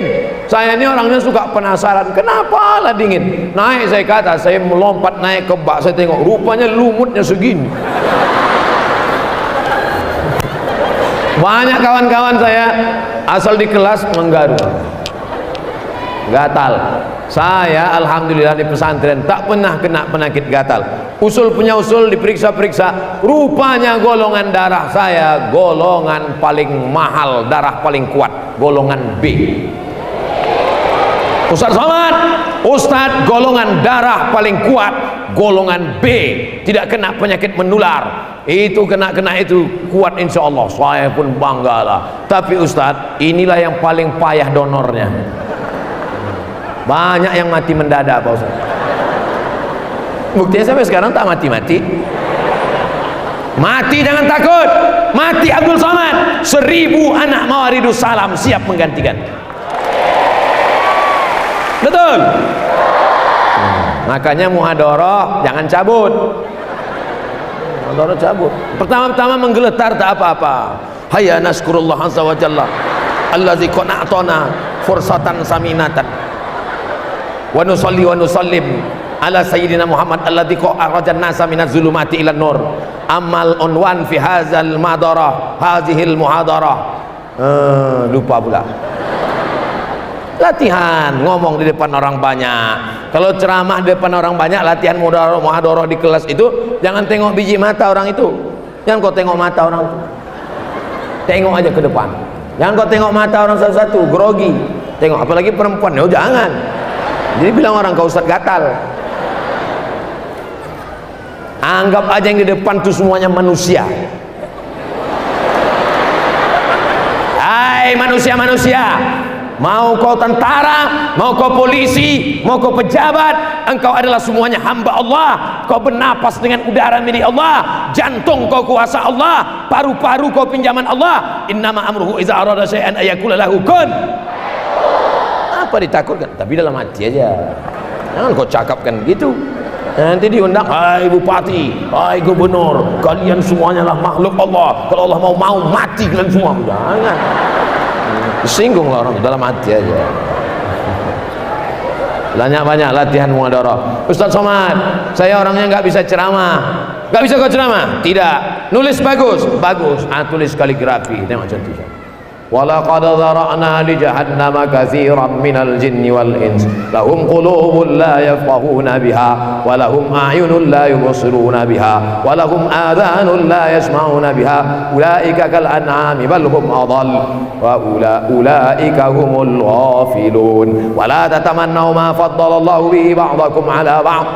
Saya ini orangnya suka penasaran, kenapa lah dingin. Naik saya ke atas, saya melompat naik ke bak, saya tengok rupanya lumutnya segini. Banyak kawan-kawan saya asal di kelas menggaru, gatal. Saya alhamdulillah di pesantren tak pernah kena penyakit gatal. Usul punya usul, diperiksa-periksa, rupanya golongan darah saya golongan paling mahal, darah paling kuat, golongan B. Ustaz Somad, Ustaz golongan darah paling kuat, golongan B, tidak kena penyakit menular. Itu kena itu kuat insya Allah. Saya pun banggalah. Tapi Ustaz, inilah yang paling payah donornya. Banyak yang mati mendadak Pak Ustaz. Buktinya sampai sekarang tak mati-mati. Mati jangan takut. Mati Abdul Somad, 1000 anak Mawaridus Salam siap menggantikan. Betul. Makanya muhadharah jangan cabut. Muhadharah cabut. Pertama-tama menggeletar tak apa-apa. Hayya naskurullah azza wa jalla allazi qana'tana fursatan saminatan. Wa nusalli wa nusallim ala sayyidina Muhammad alladzi kharajan nasa minaz zulumati ilan nur. Amal unwan fi hadzal madara hadhil muhadarah. Lupa pula. Latihan ngomong di depan orang banyak. Kalau ceramah di depan orang banyak, latihan muhadharah di kelas itu, jangan tengok biji mata orang itu. Jangan kau tengok mata orang itu. Tengok aja ke depan. Jangan kau tengok mata orang satu-satu, grogi. Tengok, apalagi perempuan. Oh, jangan. Jadi bilang orang kau Ustaz gatal. Anggap aja yang di depan itu semuanya manusia. Hai manusia-manusia, mau kau tentara, mau kau polisi, mau kau pejabat, engkau adalah semuanya hamba Allah. Kau bernapas dengan udara milik Allah, jantung kau kuasa Allah, paru-paru kau pinjaman Allah. Innama amruhu iza arada syai'an ayakula lahu kun. Apa ditakutkan? Tapi dalam hati aja. Jangan kau cakapkan gitu. Nanti diundang, hai bupati, hai gubernur, kalian semuanya lah makhluk Allah. Kalau Allah mau mati kalian semua. Jangan. Singgung lah orang dalam hati aja. Banyak-banyak latihan muhadharah. Ustaz Somad, saya orangnya nggak bisa ceramah. Nggak bisa kau ceramah? Tidak. Nulis bagus, bagus. Tulis kaligrafi. Tengok contohnya. walaqad dzara'na li jahannama katsiran minal jinni wal ins lahum qulubun la yafqahuna biha wa lahum a'yunun la yubsiruna biha wa lahum adhanun la yasma'una biha ulaika kal an'ami bal hum adall wa ulaika humul ghafilun wa la tatamannaw ma faddala Allahu bihi ba'dakum 'ala ba'd.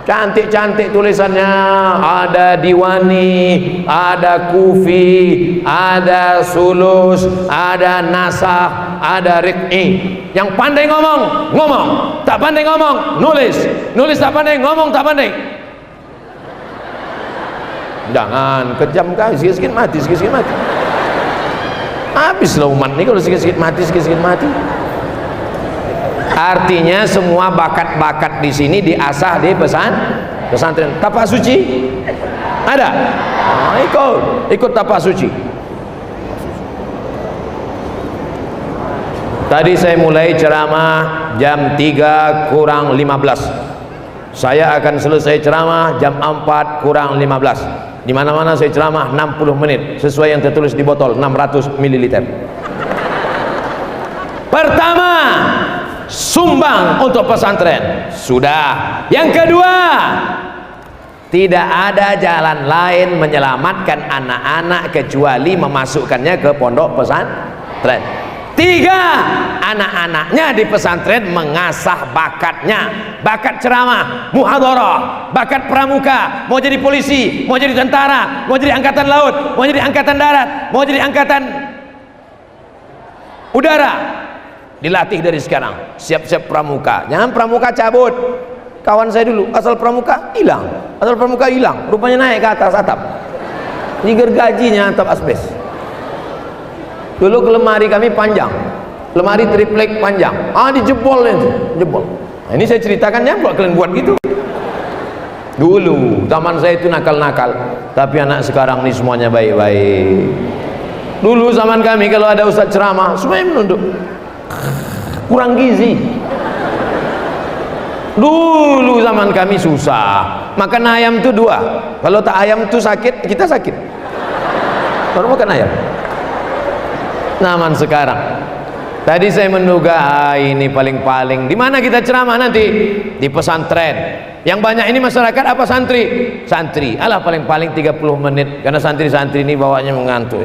Cantik-cantik tulisannya, ada diwani, ada kufi, ada sulus, ada nasakh, ada riq'i. Yang pandai ngomong, ngomong, tak pandai ngomong, nulis, nulis tak pandai ngomong, tak pandai. Jangan kejam kali, sikit-sikit mati, sikit-sikit mati. Habislah umat ini kalau sikit-sikit mati, sikit-sikit mati. Artinya semua bakat-bakat di sini diasah di pesantren. Tapak suci ada, ikut tapak suci. Tadi saya mulai ceramah jam 3 kurang 15. Saya akan selesai ceramah jam 4 kurang 15. Di mana-mana saya ceramah 60 menit sesuai yang tertulis di botol 600 ml. Pertama, sumbang untuk pesantren sudah. Yang kedua, tidak ada jalan lain menyelamatkan anak-anak kecuali memasukkannya ke pondok pesantren. Tiga, anak-anaknya di pesantren mengasah bakatnya, bakat ceramah, muhadharah, bakat pramuka, mau jadi polisi, mau jadi tentara, mau jadi angkatan laut, mau jadi angkatan darat, mau jadi angkatan udara. Dilatih dari sekarang, siap-siap pramuka. Jangan pramuka cabut. Kawan saya dulu asal pramuka hilang, rupanya naik ke atas atap, digergajinya atap asbes. Dulu ke lemari kami panjang, lemari triplek panjang, dijebol itu, jebol. Nah, ini saya ceritakan ya, buat kalian buat gitu. Dulu zaman saya itu nakal-nakal, tapi anak sekarang ini semuanya baik-baik. Dulu zaman kami kalau ada ustaz ceramah semuanya menunduk, kurang gizi. Dulu zaman kami susah, makan ayam itu 2, kalau tak ayam itu sakit, kita sakit baru makan ayam. Zaman sekarang, tadi saya menduga ini paling-paling di mana kita ceramah nanti? Di pesantren. Yang banyak ini masyarakat apa santri? Santri. Alah paling-paling 30 menit, karena santri-santri ini bawanya mengantuk.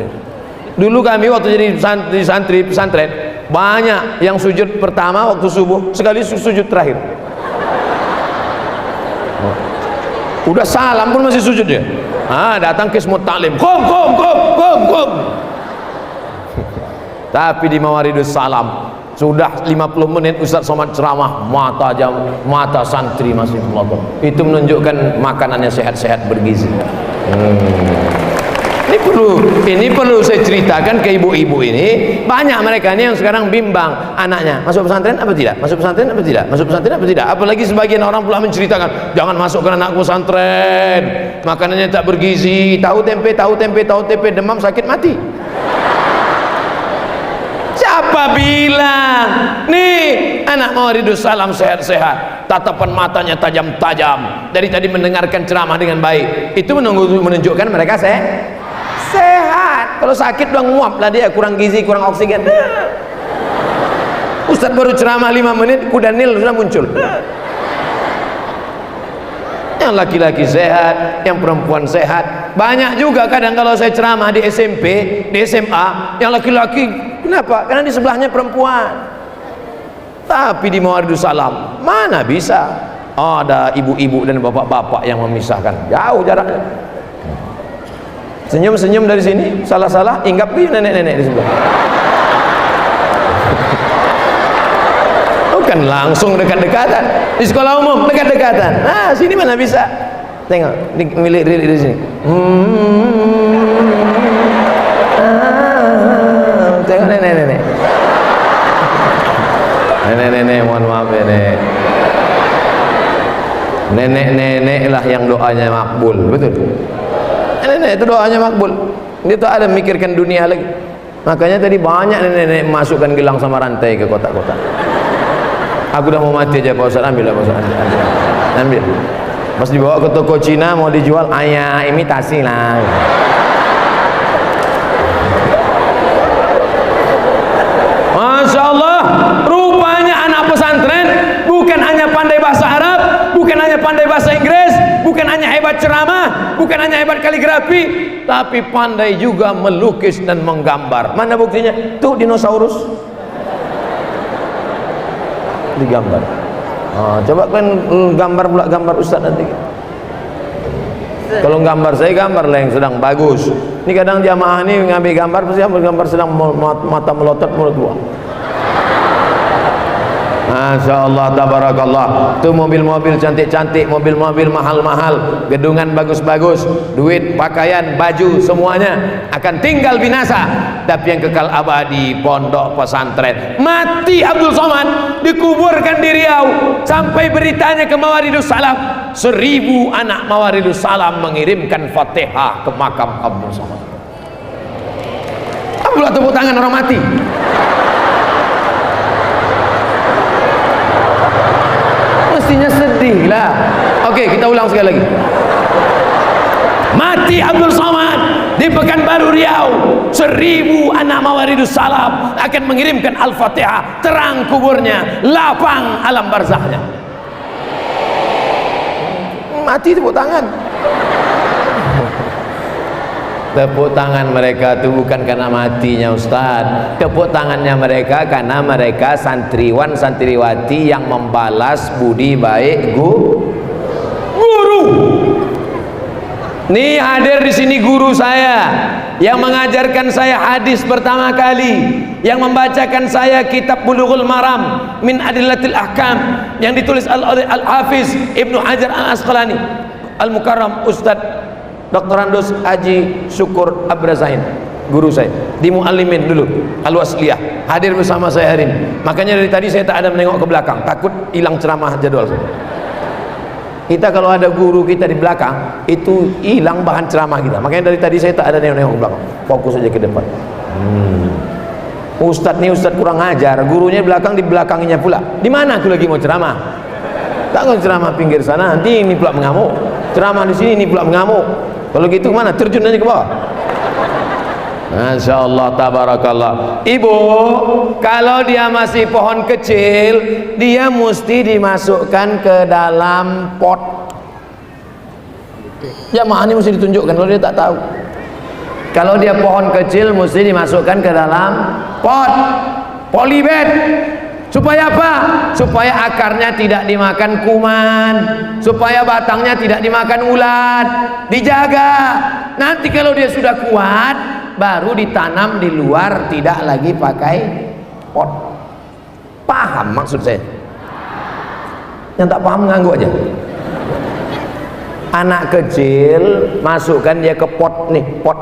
Dulu kami waktu jadi santri pesantren, banyak yang sujud pertama waktu subuh, sekali sujud terakhir. Udah salam pun masih sujud dia. Datang ke semut taklim, kum. Tapi di Mawaridus Salam sudah 50 menit Ustaz Somad ceramah, mata santri masih melotot. Itu menunjukkan makanannya sehat-sehat bergizi. Ini perlu saya ceritakan ke ibu-ibu ini. Banyak mereka ini yang sekarang bimbang anaknya masuk pesantren apa tidak, masuk pesantren apa tidak, masuk pesantren apa tidak. Apalagi sebagian orang pula menceritakan, jangan masukkan anak pesantren, makanannya tak bergizi, tahu tempe, demam sakit mati. Siapa bilang? Nih anak Mawaridus Salam sehat-sehat, tatapan matanya tajam-tajam, dari tadi mendengarkan ceramah dengan baik. Itu menunjukkan mereka sehat. Kalau sakit udah nguap lah dia, kurang gizi, kurang oksigen. Ustadz baru ceramah 5 menit, kuda nil sudah muncul. Yang laki-laki sehat, yang perempuan sehat. Banyak juga kadang kalau saya ceramah di SMP, di SMA, yang laki-laki, kenapa? Karena di sebelahnya perempuan. Tapi di Mawaridus Salam mana bisa ada ibu-ibu dan bapak-bapak yang memisahkan, jauh jaraknya. Senyum-senyum dari sini, salah-salah inggap ke nenek-nenek di sebelah. Bukan langsung dekat-dekatan. Di sekolah umum dekat-dekatan. Nah, sini mana bisa? Tengok, milik diri di sini. Tengok nenek-nenek. Nenek-nenek, mohon maaf ya nek. Nenek-nenek lah yang doanya makbul, betul? Nenek itu doanya makbul. Dia tuh ada mikirkan dunia lagi. Makanya tadi banyak nenek-nenek masukkan gelang sama rantai ke kotak-kotak. Aku udah mau mati aja Pak Ustaz, ambil lah Pak Ustaz, ambil. Pas dibawa ke toko Cina mau dijual, ayah imitasi lah. pandai bahasa Inggris, bukan hanya hebat ceramah, bukan hanya hebat kaligrafi, tapi pandai juga melukis dan menggambar. Mana buktinya? Tuh dinosaurus digambar. Coba kalian gambar pula gambar Ustaz nanti. Kalau gambar saya gambar lah yang sedang bagus. Ini kadang jamaah ini ngambil gambar pasti ambil gambar sedang mata melotot mulut buah. Masya Allah, tabarakallah. Tuh mobil-mobil cantik-cantik, mobil-mobil mahal-mahal, gedungan bagus-bagus, duit, pakaian, baju, semuanya akan tinggal binasa. Tapi yang kekal abadi pondok pesantren. Mati Abdul Somad, dikuburkan di Riau. Sampai beritanya ke Mawaridus Salam, 1000 anak Mawaridus Salam mengirimkan Fatihah ke makam Abdul Somad. Apa tepuk tangan orang mati? Mestinya sedih lah. Oke, kita ulang sekali lagi. Mati Abdul Somad di Pekanbaru Riau, 1000 anak Mawaridus Salam akan mengirimkan Al-Fatihah, terang kuburnya, lapang alam barzahnya. Mati tepuk tangan. Tepuk tangan mereka itu bukan karena matinya Ustaz. Tepuk tangannya mereka karena mereka santriwan santriwati yang membalas budi baik guru. Nih hadir di sini guru saya yang mengajarkan saya hadis pertama kali, yang membacakan saya kitab Bulughul Maram min Adillatil Ahkam yang ditulis Al-Hafiz Ibnu Hajar Al-Asqalani Al-Mukarram Ustaz Dr. Andus Haji Syukur Abrazain, guru saya di Muallimin dulu Al-Wasliyah, hadir bersama saya hari ini. Makanya dari tadi saya tak ada menengok ke belakang, takut hilang ceramah jadwal saya. Kita kalau ada guru kita di belakang itu hilang bahan ceramah kita. Makanya dari tadi saya tak ada nengok ke belakang, fokus aja ke depan. Ustadz nih Ustadz kurang ajar, gurunya di belakang, di belakangnya pula. Di mana aku lagi mau ceramah? Tak mau ceramah pinggir sana, nanti ini pula mengamuk. Ceramah di sini, ini pula mengamuk. Kalau gitu mana? Terjun aja ke bawah. Masya Allah, tabarakallah. Ibu, kalau dia masih pohon kecil, dia mesti dimasukkan ke dalam pot. Jamaah ini mesti ditunjukkan kalau dia tak tahu. Kalau dia pohon kecil, mesti dimasukkan ke dalam pot, polybag. Supaya apa? Supaya akarnya tidak dimakan kuman, supaya batangnya tidak dimakan ulat. Dijaga. Nanti kalau dia sudah kuat, baru ditanam di luar, tidak lagi pakai pot. Paham maksud saya? Yang tak paham nganggu aja. Anak kecil masukkan dia ke pot nih, pot.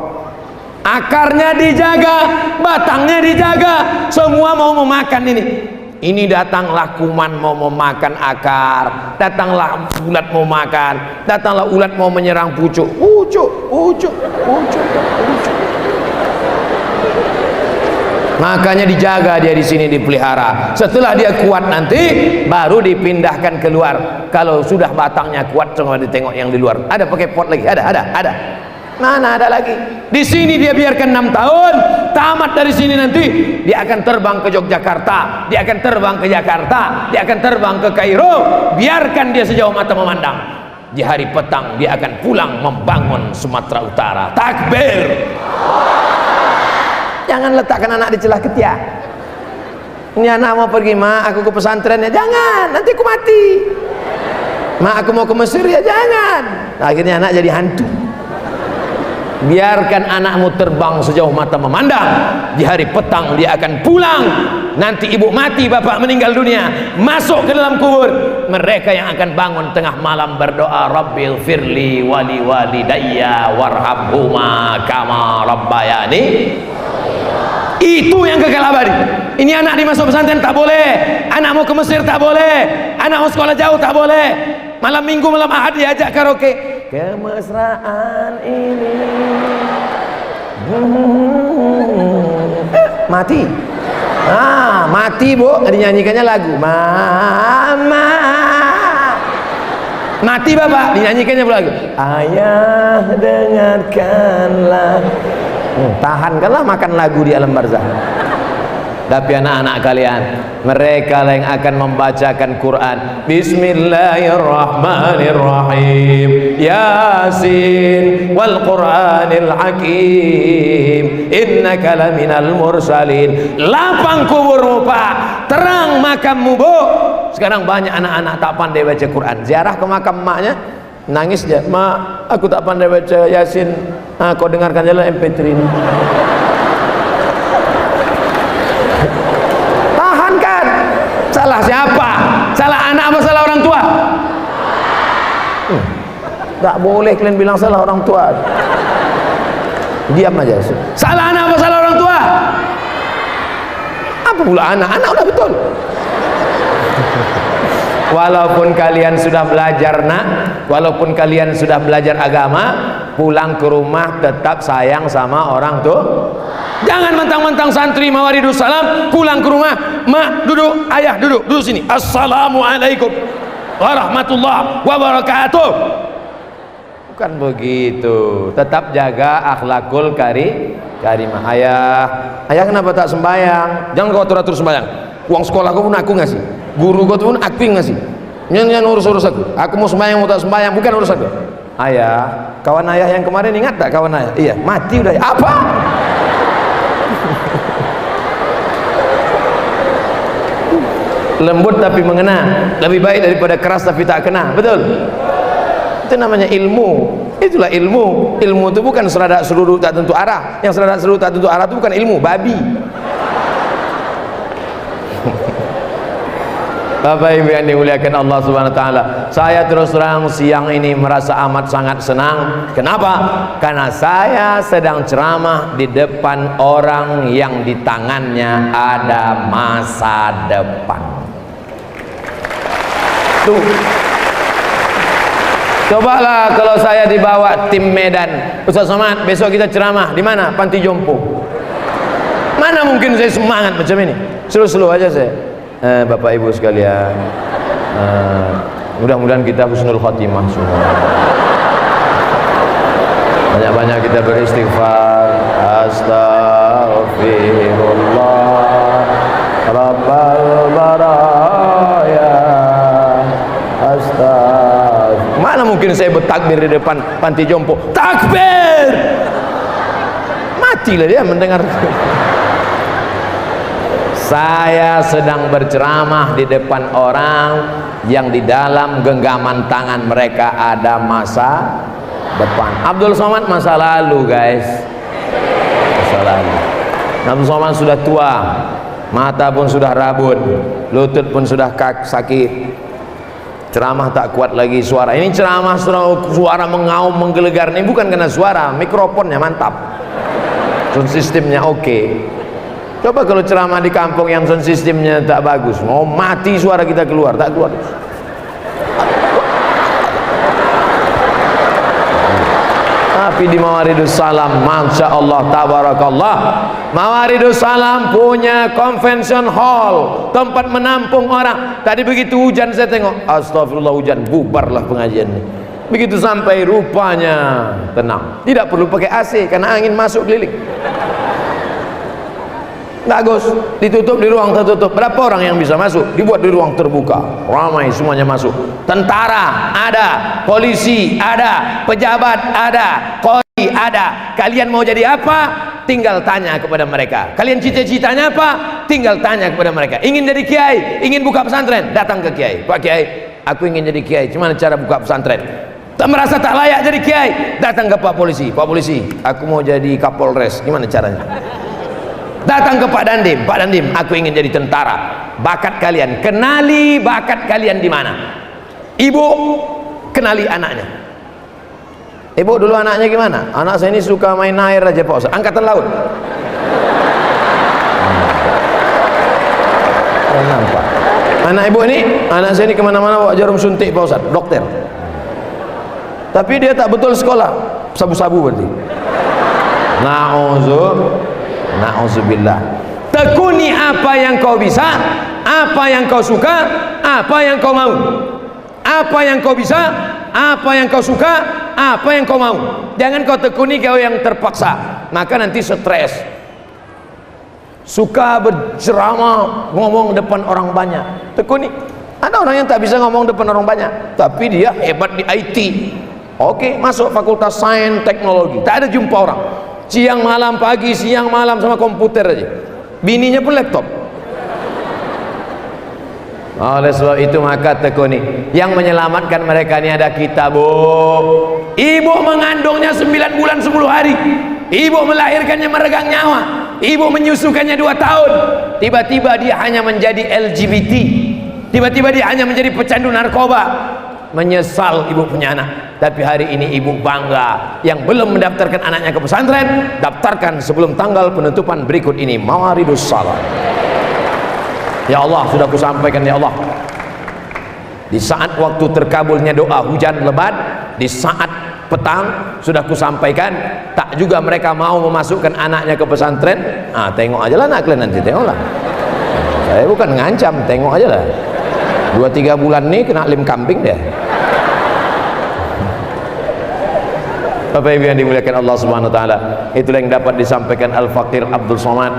Akarnya dijaga, batangnya dijaga, semua mau memakan ini. Ini datanglah kuman mau memakan akar, datanglah ulat mau makan, datanglah ulat mau menyerang pucuk. Makanya dijaga dia di sini, dipelihara. Setelah dia kuat nanti baru dipindahkan keluar. Kalau sudah batangnya kuat, coba ditengok yang di luar. Ada pakai pot lagi? Ada. Mana ada lagi? Di sini dia biarkan 6 tahun, tamat dari sini nanti dia akan terbang ke Yogyakarta, dia akan terbang ke Jakarta, dia akan terbang ke Kairo. Biarkan dia sejauh mata memandang. Di hari petang dia akan pulang membangun Sumatera Utara. Takbir. Jangan letakkan anak di celah ketiak. Ini anak mau pergi, mak aku ke pesantrennya. Jangan, nanti aku mati. Mak aku mau ke Mesir, ya jangan. Akhirnya anak jadi hantu. Biarkan anakmu terbang sejauh mata memandang. Di hari petang dia akan pulang. Nanti ibu mati, bapak meninggal dunia, masuk ke dalam kubur. Mereka yang akan bangun tengah malam berdoa, Rabbil firli wali walidayya warhamhuma kama rabbayani. Itu yang kekal abadi. Ini anak dimasuk pesantren tak boleh, anak mau ke Mesir tak boleh, anak mau sekolah jauh tak boleh. Malam minggu, malam ahad diajak karaoke. Kemesraan ini mati. Mati bu, dinyanyikannya lagu mama. Mati bapak, dinyanyikannya lagu ayah dengarkanlah. Tahankanlah makan lagu di alam barzah. Tapi anak-anak kalian, mereka yang akan membacakan Quran. Bismillahirrahmanirrahim. Yasin wal Qur'anil Hakim. Innaka laminal mursalin. Lapang kuburmu Pak, terang makammu Bu. Sekarang banyak anak-anak tak pandai baca Quran. Ziarah ke makam maknya, nangis dia, "Mak, aku tak pandai baca Yasin." "Ah, kau dengarkan jalan MP3 ini." Salah siapa? Salah anak apa salah orang tua? Tak boleh kalian bilang salah orang tua. Diam aja. Salah anak apa salah orang tua? Apa pula anak? Anak udah betul. Walaupun kalian sudah belajar nak, walaupun kalian sudah belajar agama, pulang ke rumah tetap sayang sama orang tua. Jangan mentang-mentang santri Mawaridus Salam pulang ke rumah, "Mak duduk, ayah duduk, duduk sini. Assalamualaikum warahmatullahi wabarakatuh." Bukan begitu. Tetap jaga akhlakul karimah. Ayah kenapa tak sembahyang? Jangan kau atur-atur sembahyang. Uang sekolah kau pun aku ngasih, guru kau pun aku yang ngasih. Jangan urus aku. Aku mau sembahyang mau tak sembahyang bukan urus aku. Ayah, kawan ayah yang kemarin ingat tak kawan ayah? Iya, mati udah. Apa? Lembut tapi mengena lebih baik daripada keras tapi tak kena. Betul? Itu namanya ilmu. Itulah ilmu. Ilmu itu bukan seradak seruduk tak tentu arah. Yang seradak seruduk tak tentu arah itu bukan ilmu, babi. Bapak Ibu yang dimuliakan Allah Subhanahu wa taala, saya terus terang siang ini merasa amat sangat senang. Kenapa? Karena saya sedang ceramah di depan orang yang di tangannya ada masa depan. Tuh. Cobalah kalau saya dibawa tim Medan, Ustaz Somad, besok kita ceramah di mana? Panti Jompo. Mana mungkin saya semangat macam ini? Slow-slow aja saya. Bapak Ibu sekalian, mudah-mudahan kita husnul khotimah semua. Banyak-banyak kita beristighfar. Astaghfirullah Rabbal baraya. Astaghfirullah. Mana mungkin saya bertakbir di depan Panti Jompo? Takbir! Matilah dia mendengar. Saya sedang berceramah di depan orang yang di dalam genggaman tangan mereka ada masa depan. Abdul Somad masa lalu guys, masa lalu. Abdul Somad sudah tua, mata pun sudah rabun, lutut pun sudah sakit, ceramah tak kuat lagi suara. Ini ceramah suara mengaum menggelegar, ini bukan karena suara, mikrofonnya mantap, sound sistemnya oke. Coba kalau ceramah di kampung yang sound sistemnya tak bagus, mau mati suara kita keluar, tak keluar. Tapi di Mawaridus Salam, Masya Allah, Tabarakallah, Mawaridus Salam punya convention hall, tempat menampung orang. Tadi begitu hujan saya tengok, astagfirullah, hujan, bubarlah pengajian ini. Begitu sampai rupanya tenang, tidak perlu pakai AC karena angin masuk keliling. Bagus, ditutup di ruang tertutup. Berapa orang yang bisa masuk? Dibuat di ruang terbuka, ramai semuanya masuk. Tentara ada, polisi ada, pejabat ada, kori ada. Kalian mau jadi apa? Tinggal tanya kepada mereka. Kalian cita-citanya apa? Tinggal tanya kepada mereka. Ingin jadi kiai, ingin buka pesantren, datang ke kiai. Pak Kiai, aku ingin jadi kiai, gimana cara buka pesantren? Tak merasa tak layak jadi kiai, datang ke Pak Polisi. Pak Polisi, aku mau jadi Kapolres, gimana caranya? Datang ke Pak Dandim. Pak Dandim, aku ingin jadi tentara. Bakat kalian, kenali bakat kalian di mana. Ibu, kenali anaknya. Ibu, dulu anaknya gimana? Anak saya ini suka main air aja Pak Ustaz. Angkatan laut. Nampak. Anak ibu ini, anak saya ini kemana-mana bawa jarum suntik Pak Ustaz, dokter. Tapi dia tak betul sekolah, sabu-sabu berarti. Na'udzubillah. Tekuni apa yang kau bisa, apa yang kau suka, apa yang kau mau. Apa yang kau bisa, apa yang kau suka, apa yang kau mau. Jangan kau tekuni kau yang terpaksa, maka nanti stres. suka berceramah, ngomong depan orang banyak. Tekuni. Ada orang yang tak bisa ngomong depan orang banyak, tapi dia hebat di IT. Oke, masuk fakultas sains teknologi, tak ada jumpa orang. Siang malam, pagi, siang malam sama komputer aja. Bininya pun laptop. Oleh sebab itu maka tekuni, yang menyelamatkan mereka ini ada kita, Bu. Ibu mengandungnya 9 bulan 10 hari. Ibu melahirkannya meregang nyawa. Ibu menyusukannya 2 tahun. Tiba-tiba dia hanya menjadi LGBT. Tiba-tiba dia hanya menjadi pecandu narkoba. Menyesal ibu punya anak. Tapi hari ini ibu bangga. Yang belum mendaftarkan anaknya ke pesantren, daftarkan sebelum tanggal penutupan berikut ini. Mawaridus Salam. Ya Allah, sudah kusampaikan ya Allah. Di saat waktu terkabulnya doa hujan lebat, di saat petang sudah kusampaikan, tak juga mereka mau memasukkan anaknya ke pesantren. Tengok aja lah anak kalian nanti, tengoklah. Saya bukan ngancam, tengok aja lah. 2-3 bulan nih kena lim kambing deh. Bapak Ibu yang dimuliakan Allah Subhanahu wa taala, itulah yang dapat disampaikan Al-Faqir Abdul Somad.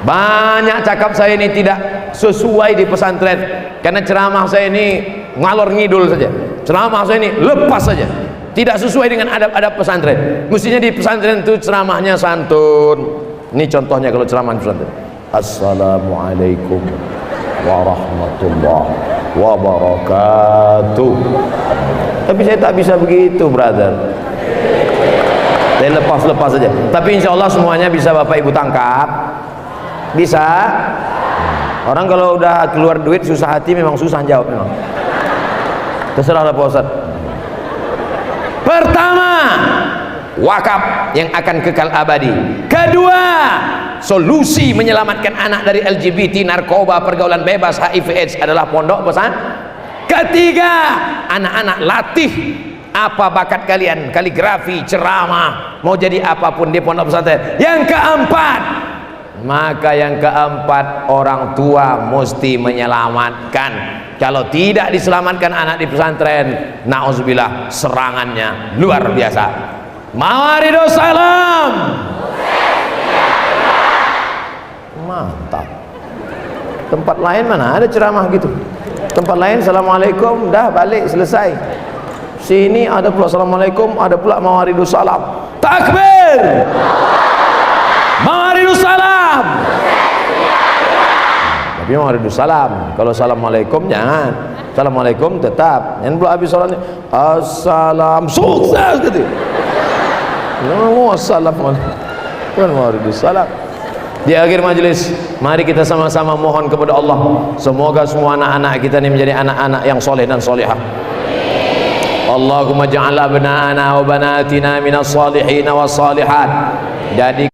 Banyak cakap saya ini tidak sesuai di pesantren, karena ceramah saya ini ngalor ngidul saja, ceramah saya ini lepas saja, tidak sesuai dengan adab-adab pesantren. Mestinya di pesantren itu ceramahnya santun. Ini contohnya kalau ceramah di pesantren. Assalamualaikum warahmatullahi wabarakatuh. Tapi saya tak bisa begitu, brother. Saya lepas-lepas saja. Tapi insya Allah semuanya bisa Bapak Ibu tangkap. Bisa. Orang kalau udah keluar duit susah hati, memang susah jawab memang. Terserahlah Pak Ustaz. Pertama, wakaf yang akan kekal abadi. Kedua, solusi menyelamatkan anak dari LGBT, narkoba, pergaulan bebas, HIV AIDS adalah pondok pesantren. Ketiga, anak-anak latih apa bakat kalian, kaligrafi, ceramah, mau jadi apapun di pondok pesantren. Yang keempat, maka yang keempat, orang tua mesti menyelamatkan. Kalau tidak diselamatkan anak di pesantren, na'udzubillah, serangannya luar biasa. Mawaridus Salam. Mantap. Tempat lain mana ada ceramah gitu? Tempat lain Assalamualaikum, dah balik, selesai. Sini ada pula Assalamualaikum, ada pula Mawaridus Salam. Takbir. Mawaridus Salam. Tapi Mawaridus Salam. Kalau Assalamualaikum jangan. Assalamualaikum tetap. Yang pula habis salatnya Assalam, sukses gitu. Assalamualaikum. Mawaridus Salam. Di akhir majelis, mari kita sama-sama mohon kepada Allah, semoga semua anak-anak kita ini menjadi anak-anak yang soleh dan solehah. Allahumma ja'al abna'ana wa banatina minas salihin was salihat. Jadi